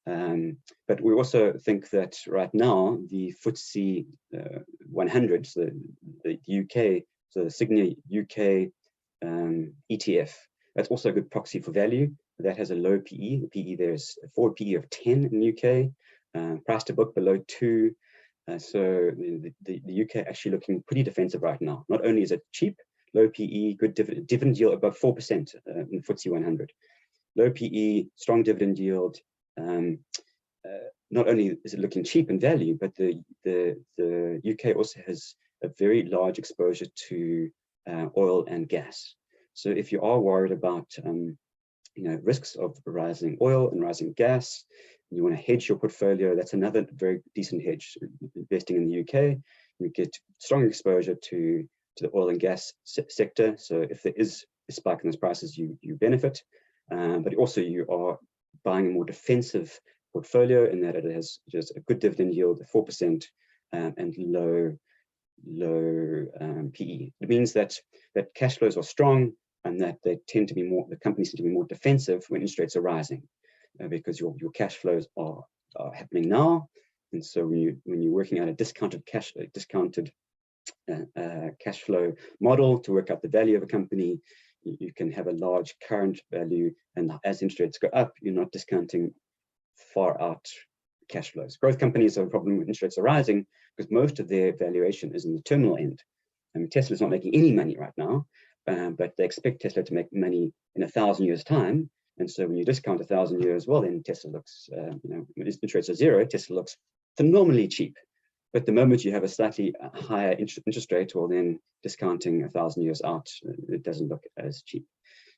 But we also think that right now the FTSE 100, so the UK, so the Sygnia UK ETF, that's also a good proxy for value. That has a low PE. The PE there is a forward PE of 10 in the UK, price to book below 2. So the UK actually looking pretty defensive right now. Not only is it cheap, low PE, good dividend yield above 4% in the FTSE 100. Low PE, strong dividend yield. Not only is it looking cheap in value, but the UK also has a very large exposure to oil and gas. So if you are worried about risks of rising oil and rising gas, and you want to hedge your portfolio, that's another very decent hedge. Investing in the UK, you get strong exposure to the oil and gas sector. So if there is a spike in those prices, you benefit. But also you are buying a more defensive portfolio in that it has just a good dividend yield of 4% and low PE. It means that cash flows are strong and that they tend to be more, the companies tend to be more defensive when interest rates are rising, because your cash flows are happening now. And so when you're working out a discounted cash flow model to work out the value of a company, you can have a large current value, and as interest rates go up, you're not discounting far out cash flows. Growth companies have a problem when interest rates are rising because most of their valuation is in the terminal end. I mean, Tesla's not making any money right now, but they expect Tesla to make money in 1,000 years' time. And so when you discount 1,000 years, well, then Tesla looks, when interest rates are zero, Tesla looks phenomenally cheap. But the moment you have a slightly higher interest rate, well, then discounting 1,000 years out, it doesn't look as cheap.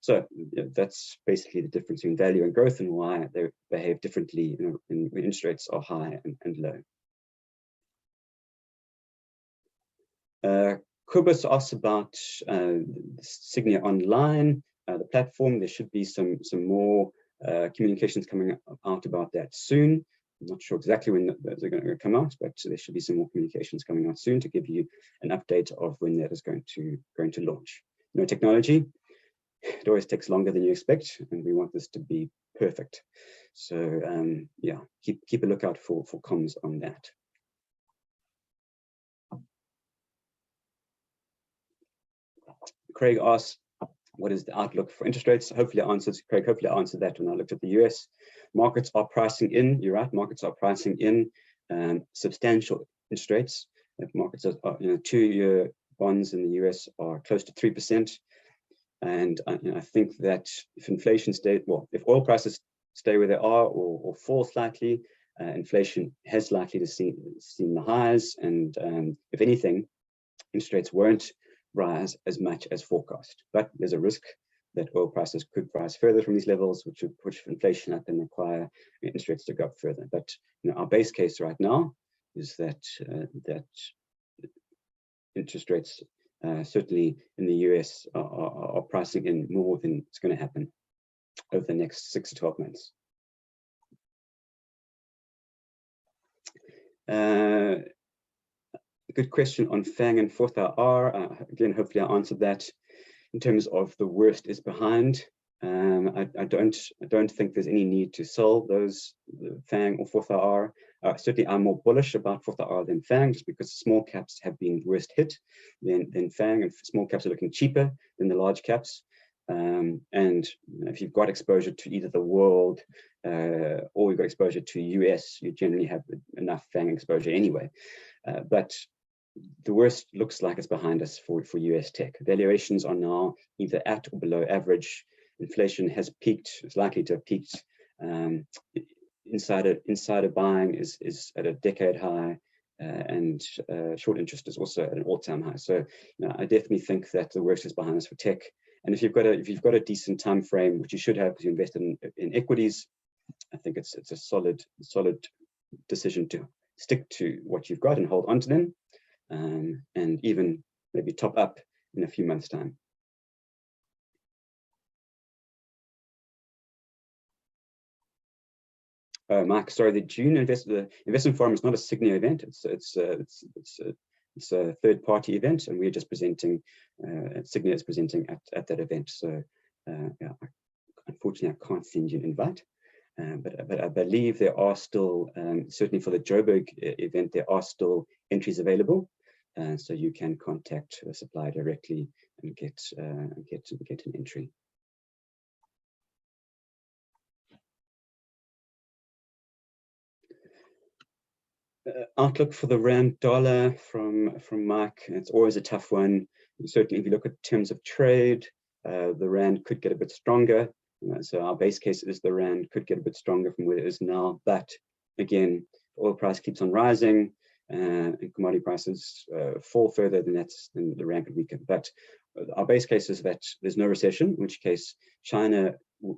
So that's basically the difference between value and growth, and why they behave differently when interest rates are high and low. Kubus asks about Sygnia Online, the platform. There should be some more communications coming out about that soon. I'm not sure exactly when those are going to come out, but there should be some more communications coming out soon to give you an update of when that is going to launch. Technology, it always takes longer than you expect, and we want this to be perfect. So yeah, keep a lookout for comms on that. Craig asks, what is the outlook for interest rates? Hopefully I answered that when I looked at the US. Markets are pricing in, you're right, markets are pricing in substantial interest rates. Markets are, 2-year bonds in the US are close to 3%. And I think that if inflation if oil prices stay where they are or fall slightly, inflation has likely to see the highs. And if anything, interest rates won't rise as much as forecast. But there's a risk that oil prices could rise further from these levels, which would push inflation up and require interest rates to go up further. But our base case right now is that interest rates, certainly in the US, are pricing in more than it's going to happen over the next 6 to 12 months. Good question on FANG and 4th IR. Again, hopefully I answered that. In terms of the worst is behind, I don't think there's any need to sell those FANG or 4th IR. Certainly, I'm more bullish about 4th IR than FANG, just because small caps have been worst hit than FANG, and small caps are looking cheaper than the large caps. And if you've got exposure to either the world or you've got exposure to US, you generally have enough FANG exposure anyway. But the worst looks like it's behind us for US tech. Valuations are now either at or below average. Inflation has peaked, it's likely to have peaked. Insider buying is at a decade high, and short interest is also at an all-time high. So I definitely think that the worst is behind us for tech, And if you've got a decent time frame, which you should have because you invested in equities, I think it's a solid decision to stick to what you've got and hold on to them, and even maybe top up in a few months' time. Mike, sorry, the June investment forum is not a Sygnia event. It's a third-party event, and we're just presenting. Sygnia is presenting at that event. So, yeah, unfortunately, I can't send you an invite. But I believe there are still, certainly for the Joburg event, there are still entries available. So you can contact the supplier directly and get an entry. Outlook for the rand dollar from Mike. It's always a tough one. Certainly, if you look at terms of trade, the rand could get a bit stronger. So our base case is the rand could get a bit stronger from where it is now. But again, oil price keeps on rising, and commodity prices fall further, then the rand could weaken. But our base case is that there's no recession, in which case China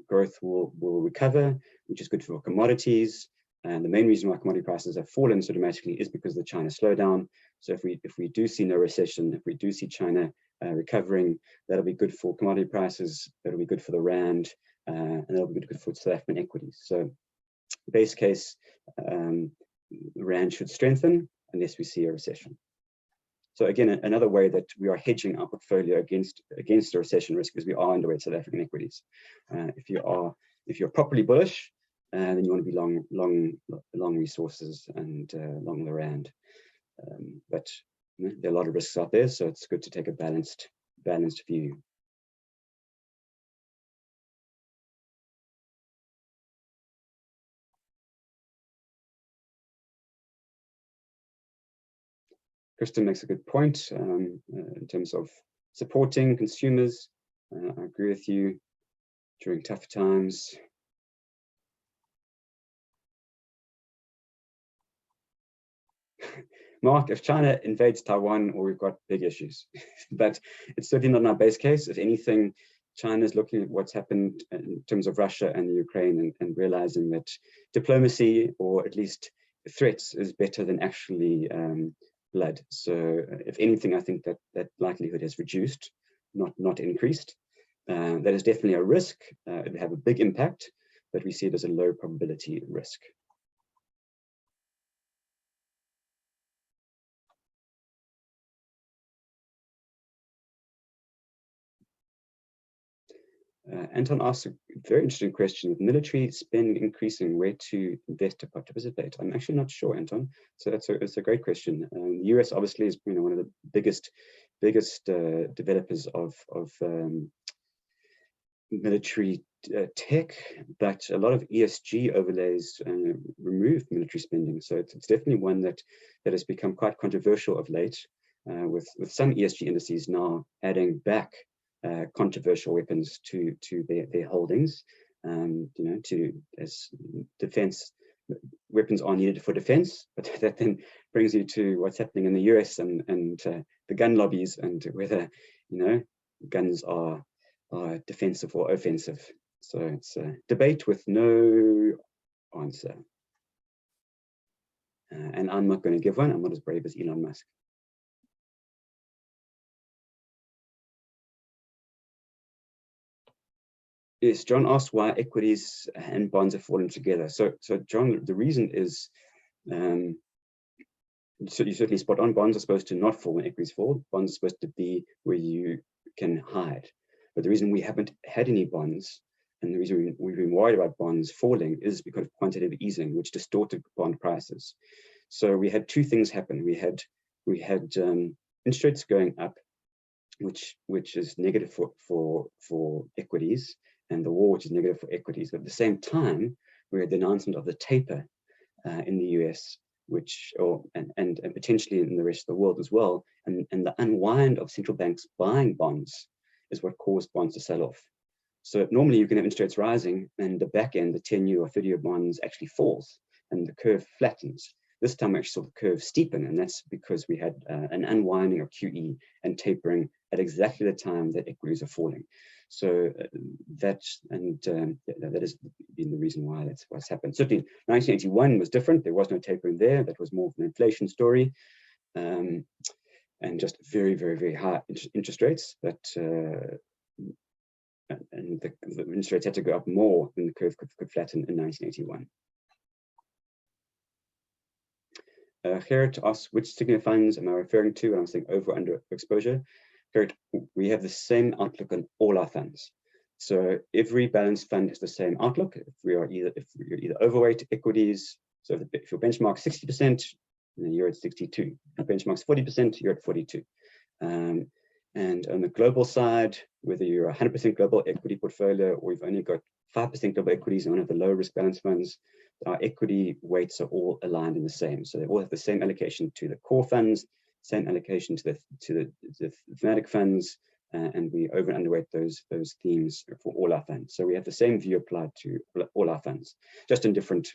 growth will recover, which is good for commodities. And the main reason why commodity prices have fallen so dramatically is because of the China slowdown. So if we do see no recession, if we do see China recovering, that'll be good for commodity prices, that'll be good for the rand, and that'll be good for South African equities. So base case, the rand should strengthen unless we see a recession. So again, another way that we are hedging our portfolio against a recession risk is we are underweight South African equities. If you're properly bullish, then you want to be long resources and long the rand. But there are a lot of risks out there, so it's good to take a balanced view. Kristen makes a good point in terms of supporting consumers. I agree with you during tough times. Mark, if China invades Taiwan, well, we've got big issues. But it's certainly not in our base case. If anything, China is looking at what's happened in terms of Russia and the Ukraine and realizing that diplomacy, or at least threats, is better than actually blood. So if anything, I think that likelihood has reduced, not increased. That is definitely a risk. It will have a big impact, but we see it as a low probability risk. Anton asks a very interesting question. With military spending increasing, where to invest to participate? I'm actually not sure, Anton. So it's a great question. The US obviously is one of the biggest developers of military tech, but a lot of ESG overlays remove military spending. So it's definitely one that has become quite controversial of late, with some ESG indices now adding back controversial weapons to their holdings, as defense weapons are needed for defense, but that then brings you to what's happening in the US and the gun lobbies, and whether guns are defensive or offensive. So it's a debate with no answer, and I'm not going to give one. I'm not as brave as Elon Musk. Yes, John asked why equities and bonds have fallen together. So John, the reason is, so you're certainly spot on. Bonds are supposed to not fall when equities fall. Bonds are supposed to be where you can hide. But the reason we haven't had any bonds, and the reason we've been worried about bonds falling, is because of quantitative easing, which distorted bond prices. So we had two things happen. We had interest rates going up, which is negative for equities, and the war, which is negative for equities. But at the same time, we had the announcement of the taper in the US, and potentially in the rest of the world as well. And the unwind of central banks buying bonds is what caused bonds to sell off. So normally you can have interest rates rising, and the back end, the 10-year or 30-year bonds actually falls, and the curve flattens. This time we actually saw the curve steepen, and that's because we had an unwinding of QE and tapering at exactly the time that equities are falling. So that has been the reason why that's what's happened. Certainly 1981 was different. There was no tapering there. That was more of an inflation story. And just very, very, very high interest rates. But and the interest rates had to go up more than the curve could flatten in 1981. Gerrit asks, which Sygnia funds am I referring to when I'm saying over under exposure? Gerrit, we have the same outlook on all our funds. So every balanced fund has the same outlook. If you're either overweight equities, so if your benchmark 60%, then you're at 62. If your benchmark's 40%, you're at 42. And on the global side, whether you're a 100% global equity portfolio or you've only got 5% global equities in one of the low risk balance funds, our equity weights are all aligned in the same. So they all have the same allocation to the core funds, same allocation to the thematic funds, and we over and underweight those themes for all our funds. So we have the same view applied to all our funds, just in different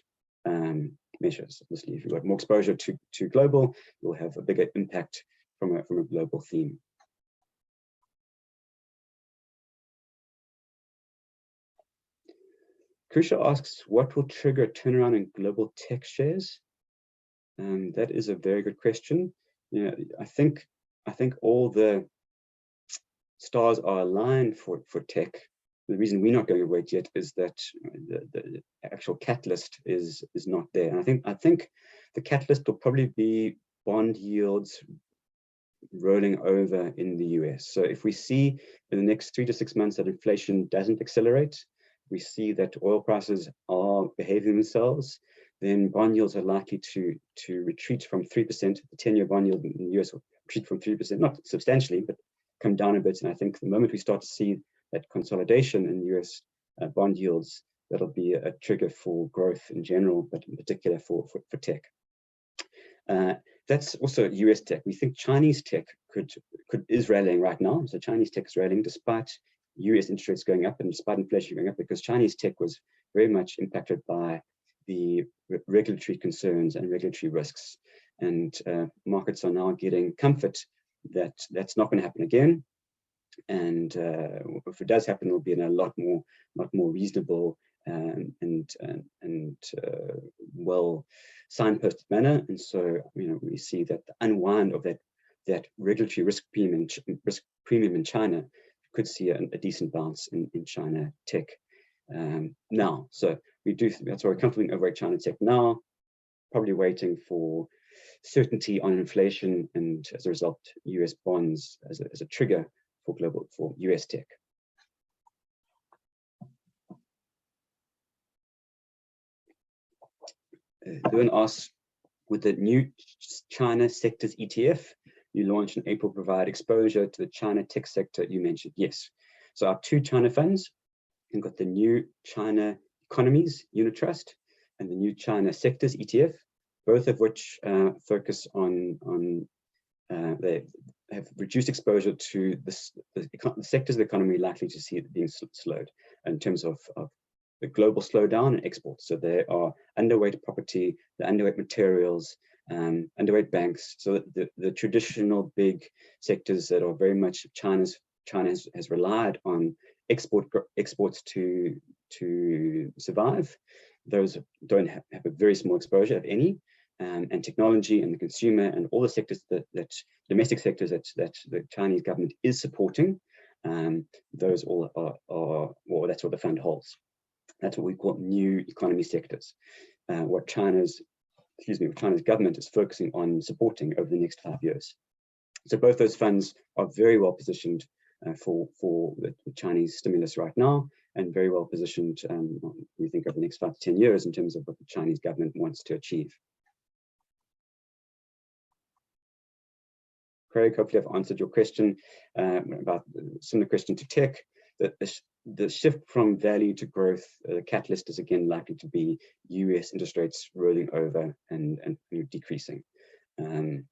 measures. Obviously, if you've got more exposure to global, you'll have a bigger impact from a global theme. Kusha asks, what will trigger a turnaround in global tech shares? That is a very good question. You know, I think all the stars are aligned for tech. The reason we're not going to wait yet is that the actual catalyst is not there. And I think the catalyst will probably be bond yields rolling over in the US. So if we see in the next 3 to 6 months that inflation doesn't accelerate, we see that oil prices are behaving themselves, then bond yields are likely to retreat from 3%. The 10-year bond yield in the US will retreat from 3%, not substantially, but come down a bit. And I think the moment we start to see that consolidation in US bond yields, that'll be a trigger for growth in general, but in particular for tech. That's also US tech. We think Chinese tech is rallying right now. So Chinese tech is rallying despite US interest rates going up and despite inflation going up, because Chinese tech was very much impacted by the regulatory concerns and regulatory risks. And markets are now getting comfort that that's not going to happen again. And if it does happen, it'll be in a lot more reasonable and well signposted manner. And so, you know, we see that the unwind of that regulatory risk premium in China could see a decent bounce in China tech now. So that's why we're comfortably overweight China tech now, probably waiting for certainty on inflation and as a result, US bonds as a trigger for US tech. Lewin asks, with the new China sectors ETF you launched in April provide exposure to the China tech sector you mentioned? Yes. So our 2 China funds, we've got the new China economies unit trust and the new China sectors ETF, both of which focus on they have reduced exposure to the sectors of the economy likely to see it being slowed in terms of the global slowdown and exports. So they are underweight property, they're underweight materials, underweight banks. So the traditional big sectors that are very much China has relied on exports to survive. Those don't have a very small exposure, if any. And technology and the consumer and all the sectors that domestic sectors that the Chinese government is supporting, those all are well, that's what the fund holds. That's what we call new economy sectors. What China's government is focusing on supporting over the next 5 years. So both those funds are very well positioned for the Chinese stimulus right now, and very well positioned, we think, over the next 5 to 10 years in terms of what the Chinese government wants to achieve. Craig, hopefully I've answered your question about similar question to tech. The shift from value to growth, the catalyst is again likely to be US interest rates rolling over and decreasing. And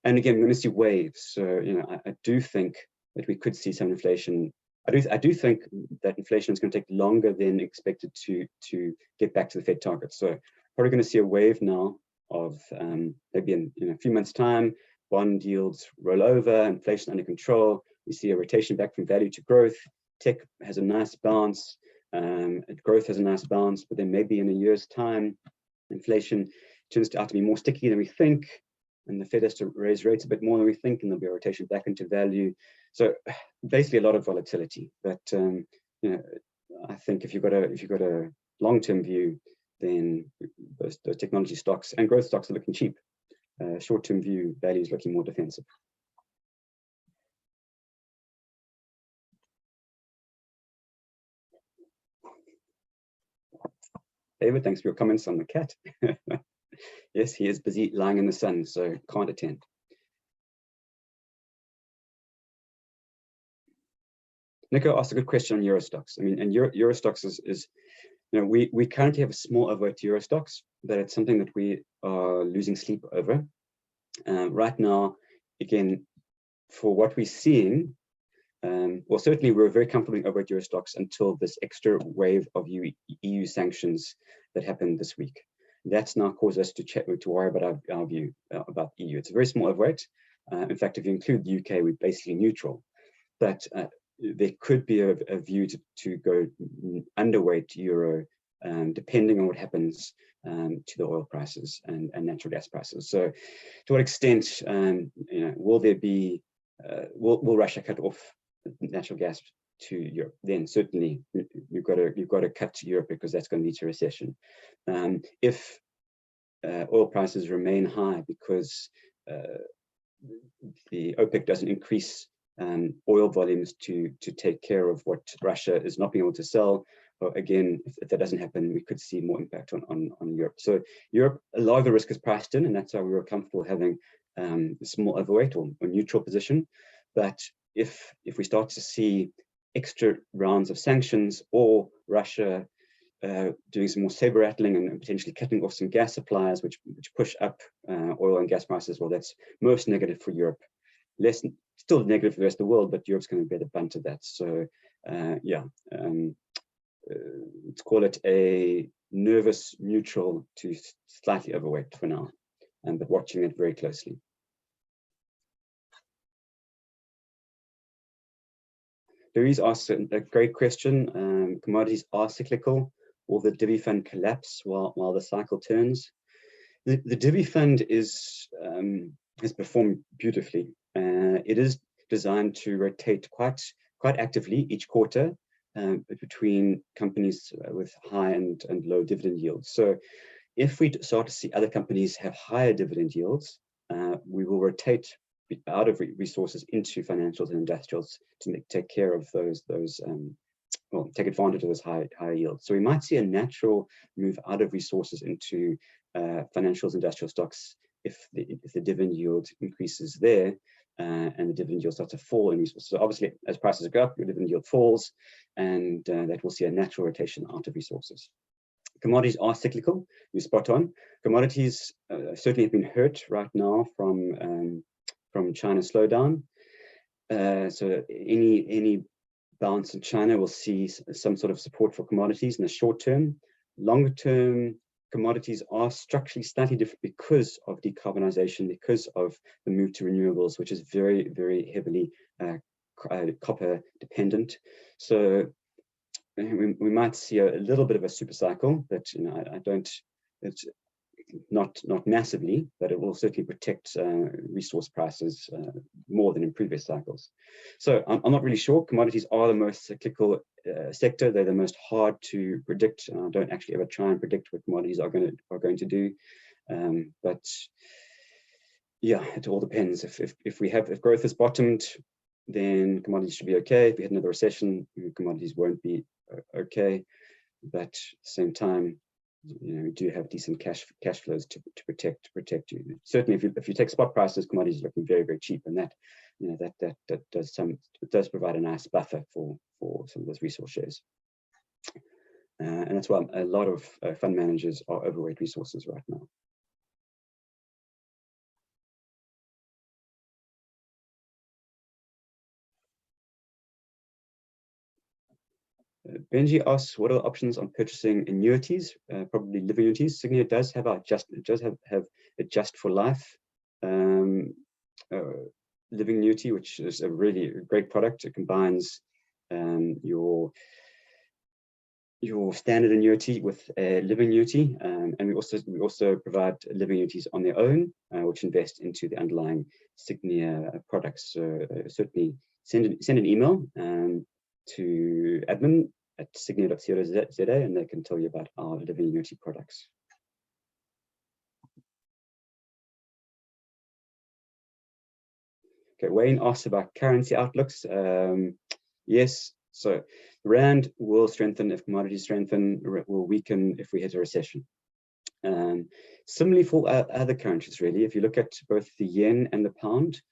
again, we're going to see waves. So, you know, I do think that we could see some inflation. I do think that inflation is going to take longer than expected to get back to the Fed target. So probably going to see a wave now maybe in a few months' time, bond yields roll over, inflation under control. We see a rotation back from value to growth. Tech has a nice bounce. Growth has a nice bounce, but then maybe in a year's time, inflation turns out to be more sticky than we think, and the Fed has to raise rates a bit more than we think, and there'll be a rotation back into value. So basically, a lot of volatility. But I think if you've got a long-term view, then those technology stocks and growth stocks are looking cheap. Short-term view, value is looking more defensive. David, thanks for your comments on the cat. Yes, he is busy lying in the sun, so can't attend. Nico asked a good question on Euro stocks. I mean, and Euro stocks is we currently have a small overweight to Euro stocks, but it's something that we are losing sleep over. Right now, again, for what we're seeing, well, certainly we're very comfortably overweight Euro stocks until this extra wave of EU sanctions that happened this week. That's now caused us to worry about our view about EU. It's a very small overweight. In fact, if you include the UK, we're basically neutral. But there could be a view to go underweight Euro, depending on what happens to the oil prices and natural gas prices. So, to what extent, will there be? Will Russia cut off natural gas to Europe? Then certainly you've got to cut to Europe, because that's going to lead to recession. If oil prices remain high because the OPEC doesn't increase oil volumes to take care of what Russia is not being able to sell, well, again, if that doesn't happen, we could see more impact on Europe. So Europe, a lot of the risk is priced in, and that's why we were comfortable having a small overweight or neutral position. But if we start to see extra rounds of sanctions, or Russia doing some more saber rattling and potentially cutting off some gas supplies, which push up oil and gas prices, well, that's most negative for Europe. Still negative for the rest of the world, but Europe's going to bear the brunt of that. So let's call it a nervous neutral to slightly overweight for now, but watching it very closely. Louise asked a great question. Commodities are cyclical. Will the divvy fund collapse while the cycle turns? The divvy fund has performed beautifully. It is designed to rotate quite actively each quarter between companies with high and low dividend yields. So if we start to see other companies have higher dividend yields, we will rotate out of resources into financials and industrials to take care of those well, take advantage of those higher yields. So we might see a natural move out of resources into financials, industrial stocks if the dividend yield increases there, and the dividend yield starts to fall in resources. So obviously, as prices go up, your dividend yield falls, and that will see a natural rotation out of resources. Commodities are cyclical. You're spot on. Commodities certainly have been hurt right now from China's slowdown. So any bounce in China will see some sort of support for commodities in the short term. Longer term, commodities are structurally slightly different because of decarbonization, because of the move to renewables, which is very, very heavily copper dependent. So we might see a little bit of a super cycle, but I don't. It's not massively, but it will certainly protect resource prices more than in previous cycles. So I'm not really sure. Commodities are the most cyclical sector. They're the most hard to predict. I don't actually ever try and predict what commodities are going to do. But yeah, it all depends. If growth has bottomed, then commodities should be okay. If we had another recession, commodities won't be okay. But at the same time, we do have decent cash flows to protect you. Certainly, if you take spot prices, commodities are looking very, very cheap, and that does provide a nice buffer for some of those resource shares. And that's why a lot of fund managers are overweight resources right now. Benji asks, what are the options on purchasing annuities, probably living annuities? Sygnia does have a just for life living annuity, which is a really great product. It combines your standard annuity with a living annuity, and we also provide living annuities on their own, which invest into the underlying Sygnia products. So certainly send an email to admin@sygnia.co.za, and they can tell you about our living annuity products. Okay, Wayne asks about currency outlooks. Yes, so the rand will strengthen if commodities strengthen, will weaken if we hit a recession. Similarly for other currencies, really, if you look at both the yen and the pound,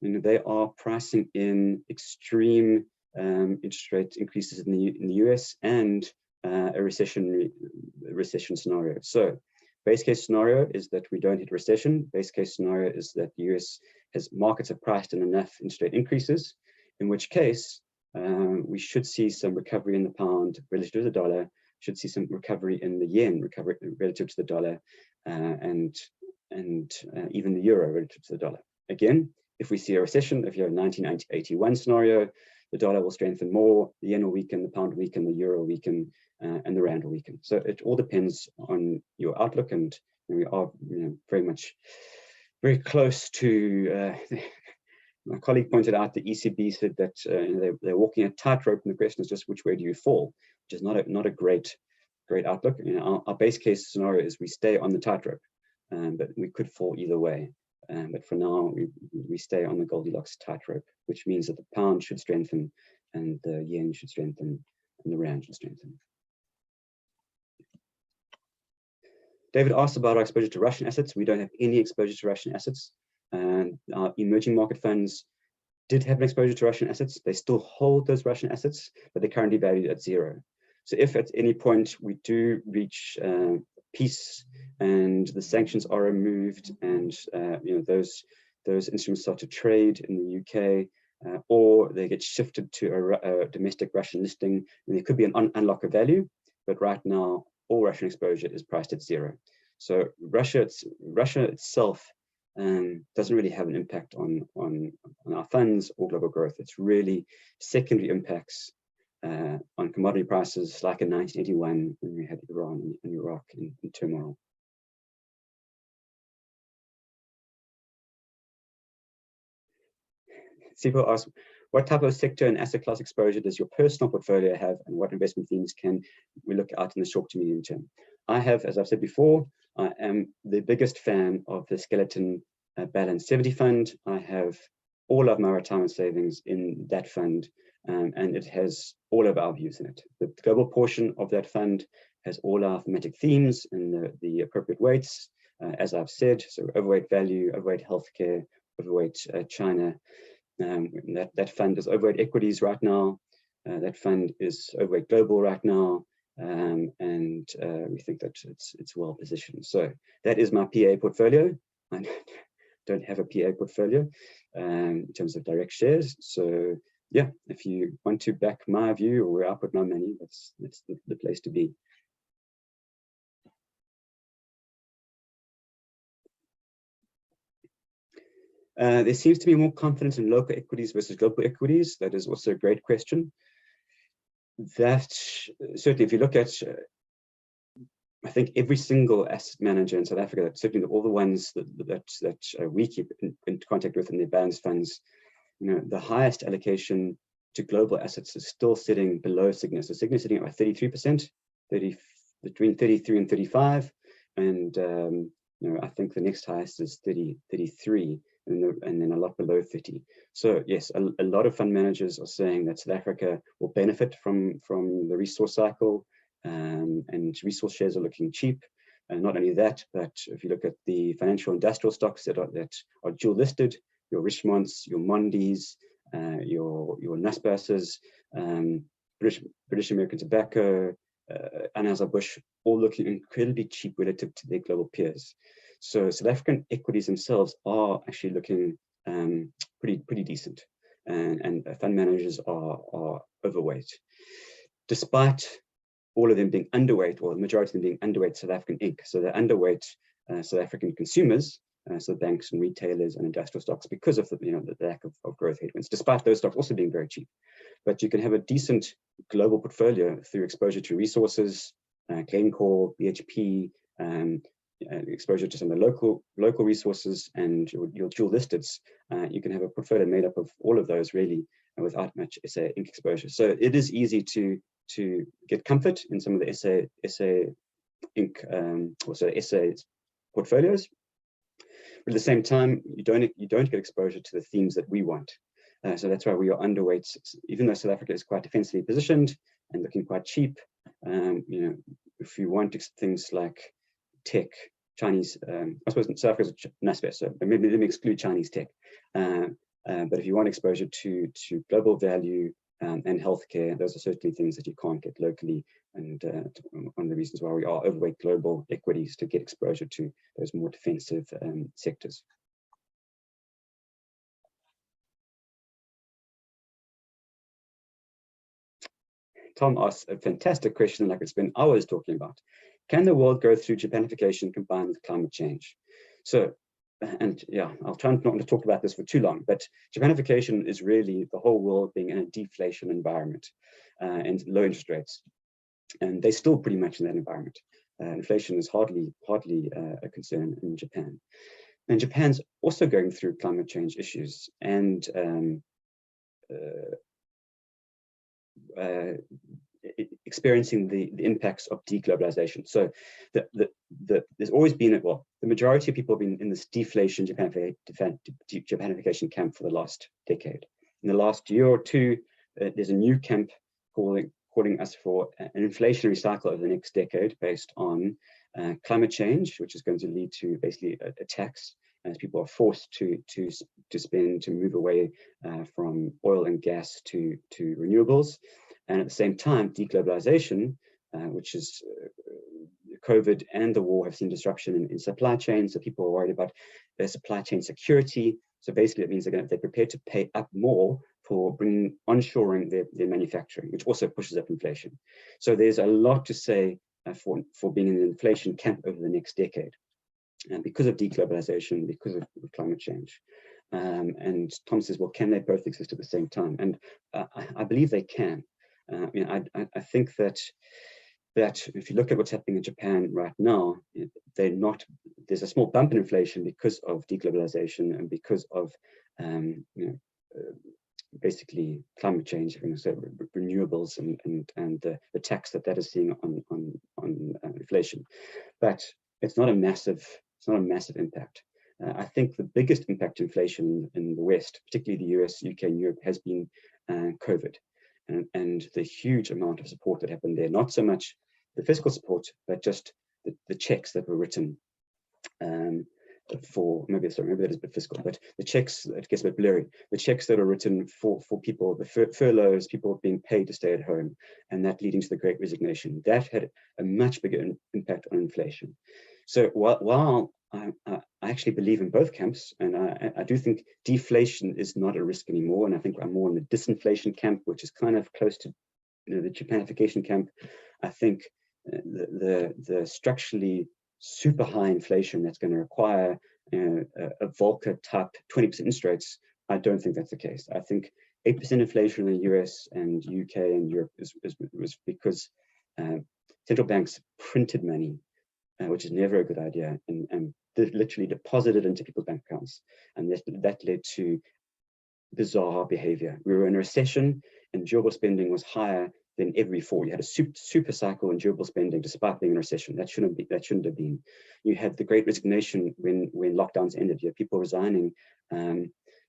they are pricing in extreme interest rate increases in the US and a recession scenario. So base case scenario is that we don't hit a recession. Base case scenario is that the US markets have priced in enough interest rate increases, in which case we should see some recovery in the pound relative to the dollar, should see some recovery in the yen relative to the dollar, and even the euro relative to the dollar. Again, if we see a recession, if you have a 1981 scenario, the dollar will strengthen more, the yen will weaken, the pound will weaken, the euro will weaken, and the rand will weaken. So it all depends on your outlook, and we are very close to. My colleague pointed out the ECB said that they're walking a tightrope, and the question is just which way do you fall, which is not a great outlook. Our base case scenario is we stay on the tightrope, but we could fall either way. But for now, we stay on the Goldilocks tightrope, which means that the pound should strengthen, and the yen should strengthen, and the rand should strengthen. David asked about our exposure to Russian assets. We don't have any exposure to Russian assets. And our emerging market funds did have an exposure to Russian assets. They still hold those Russian assets, but they're currently valued at zero. So if at any point we do reach peace and the sanctions are removed, and those instruments start to trade in the UK, or they get shifted to a domestic Russian listing, and there could be an unlock of value. But right now, all Russian exposure is priced at zero. So Russia itself doesn't really have an impact on our funds or global growth. It's really secondary impacts on commodity prices, like in 1981 when we had Iran and Iraq in turmoil. Sipo asks, what type of sector and asset class exposure does your personal portfolio have, and what investment themes can we look at in the short to medium term? I have, as I've said before, I am the biggest fan of the Skeleton Balance 70 fund. I have all of my retirement savings in that fund, and it has all of our views in it. The global portion of that fund has all our thematic themes and the appropriate weights, as I've said. So overweight value, overweight healthcare, overweight China. That fund is overweight equities right now. That fund is overweight global right now. And we think that it's well positioned. So that is my PA portfolio. I don't have a PA portfolio in terms of direct shares. So yeah, if you want to back my view or where I put my money, that's the place to be. There seems to be more confidence in local equities versus global equities. That is also a great question. That certainly, if you look at, I think every single asset manager in South Africa, certainly all the ones that we keep in contact with in their balanced funds, the highest allocation to global assets is still sitting below Sygnia. So Sygnia is sitting at about 33%, between 33 and 35, and I think the next highest is 33. And then a lot below 30. So yes, a lot of fund managers are saying that South Africa will benefit from the resource cycle, and resource shares are looking cheap. And not only that, but if you look at the financial industrial stocks that are dual listed, your Richemonts, your Mondis, your Naspers, British American Tobacco, Anheuser-Busch, all looking incredibly cheap relative to their global peers. So South African equities themselves are actually looking pretty decent, and fund managers are overweight. despite all of them being underweight, or the majority of them being underweight South African Inc. So they're underweight South African consumers, so banks and retailers and industrial stocks, because of the lack of growth headwinds, despite those stocks also being very cheap. But you can have a decent global portfolio through exposure to resources, Glencore, BHP, exposure to some of the local resources, and your dual listeds. You can have a portfolio made up of all of those really, without much SA Inc. exposure. So it is easy to get comfort in some of the SA Inc. Also SA portfolios. But at the same time, you don't get exposure to the themes that we want. So that's why we are underweight, even though South Africa is quite defensively positioned and looking quite cheap. If you want things like tech, Chinese, I suppose South Africa is a NASPE, so maybe let me exclude Chinese tech. But if you want exposure to global value and healthcare, those are certainly things that you can't get locally. And one of the reasons why we are overweight global equities, to get exposure to those more defensive sectors. Tom asks a fantastic question like I could spend hours talking about. Can the world go through Japanification combined with climate change? So, and yeah, I'll try not to talk about this for too long, but Japanification is really the whole world being in a deflation environment and low interest rates. And they're still pretty much in that environment. Inflation is hardly a concern in Japan. And Japan's also going through climate change issues and experiencing the impacts of deglobalization. So there's always been, well, the majority of people have been in this deflation Japanification camp for the last decade. In the last year or two, there's a new camp calling us for an inflationary cycle over the next decade based on climate change, which is going to lead to basically a tax as people are forced to move away from oil and gas to renewables. And at the same time, deglobalization, which is COVID and the war have seen disruption in supply chains. So people are worried about their supply chain security. So basically, it means they're prepared to pay up more for onshoring their manufacturing, which also pushes up inflation. So there's a lot to say for being in the inflation camp over the next decade, and because of deglobalization, because of climate change. And Tom says, well, can they both exist at the same time? And I believe they can. I think that if you look at what's happening in Japan right now, there's a small bump in inflation because of deglobalization and because of basically climate change, so renewables and the tax that is seeing on inflation. But it's not a massive impact. I think the biggest impact to inflation in the West, particularly the US, UK, and Europe, has been COVID and the huge amount of support that happened there. Not so much the fiscal support, but just the checks that were written for, maybe that is a bit fiscal, but the checks, it gets a bit blurry, the checks that are written for people, the furloughs, people being paid to stay at home, and that leading to the Great Resignation. That had a much bigger impact on inflation. So while I actually believe in both camps, and I do think deflation is not a risk anymore, and I think I'm more in the disinflation camp, which is kind of close to the Japanification camp. I think the structurally super high inflation that's going to require a Volcker type 20% interest rates, I don't think that's the case. I think 8% inflation in the US and UK and Europe was because central banks printed money, which is never a good idea, and literally deposited into people's bank accounts. And that led to bizarre behavior. We were in a recession and durable spending was higher than ever before. You had a super cycle in durable spending despite being in a recession. That shouldn't have been. You had the Great Resignation when lockdowns ended. You had people resigning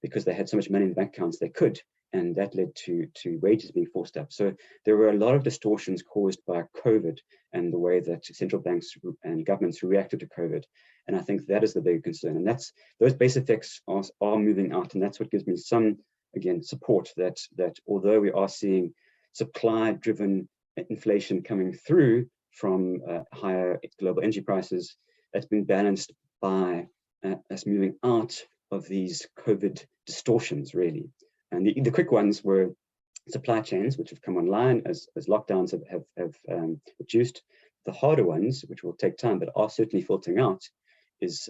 because they had so much money in the bank accounts they could, and that led to wages being forced up. So there were a lot of distortions caused by COVID and the way that central banks and governments reacted to COVID. And I think that is the big concern. And those base effects are moving out, and that's what gives me some, again, support that although we are seeing supply-driven inflation coming through from higher global energy prices, that's been balanced by us moving out of these COVID distortions, really. And the quick ones were supply chains, which have come online as lockdowns have reduced. The harder ones, which will take time, but are certainly filtering out, is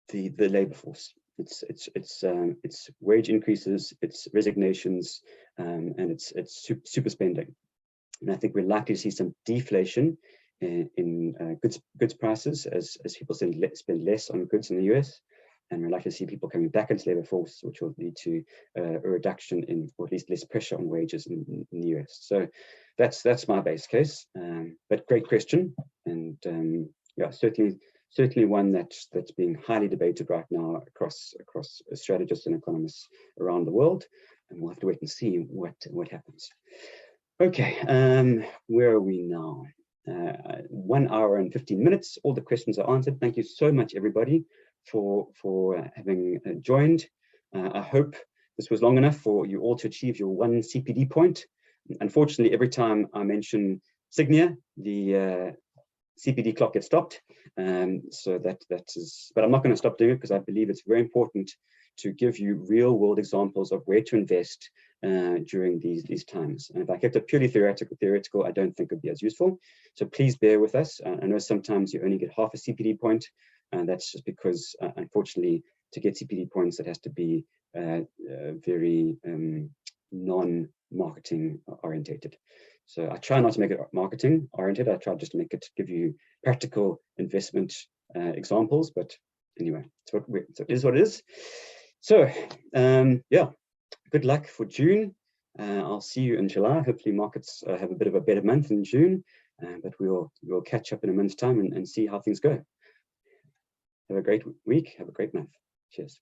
the labor force. It's wage increases, it's resignations, and it's super spending. And I think we're likely to see some deflation in goods prices as people spend less on goods in the US. And we're likely to see people coming back into the labor force, which will lead to a reduction in, or at least less pressure on wages in the US. So that's my base case. But great question, and yeah, certainly one that's being highly debated right now across strategists and economists around the world. And we'll have to wait and see what happens. Okay, where are we now? 1 hour and 15 minutes. All the questions are answered. Thank you so much, everybody, for having joined. I hope this was long enough for you all to achieve your 1 CPD point. Unfortunately, every time I mention Sygnia, the CPD clock gets stopped. So that is, but I'm not going to stop doing it because I believe it's very important to give you real world examples of where to invest during these times. And if I kept it purely theoretical, I don't think it would be as useful. So please bear with us. I know sometimes you only get half a CPD point, and that's just because, unfortunately, to get CPD points, it has to be very non-marketing orientated. So I try not to make it marketing oriented. I try just to make it give you practical investment examples. But anyway, it is what it is. So yeah, good luck for June. I'll see you in July. Hopefully markets have a bit of a better month in June, but we'll catch up in a month's time and see how things go. Have a great week. Have a great month. Cheers.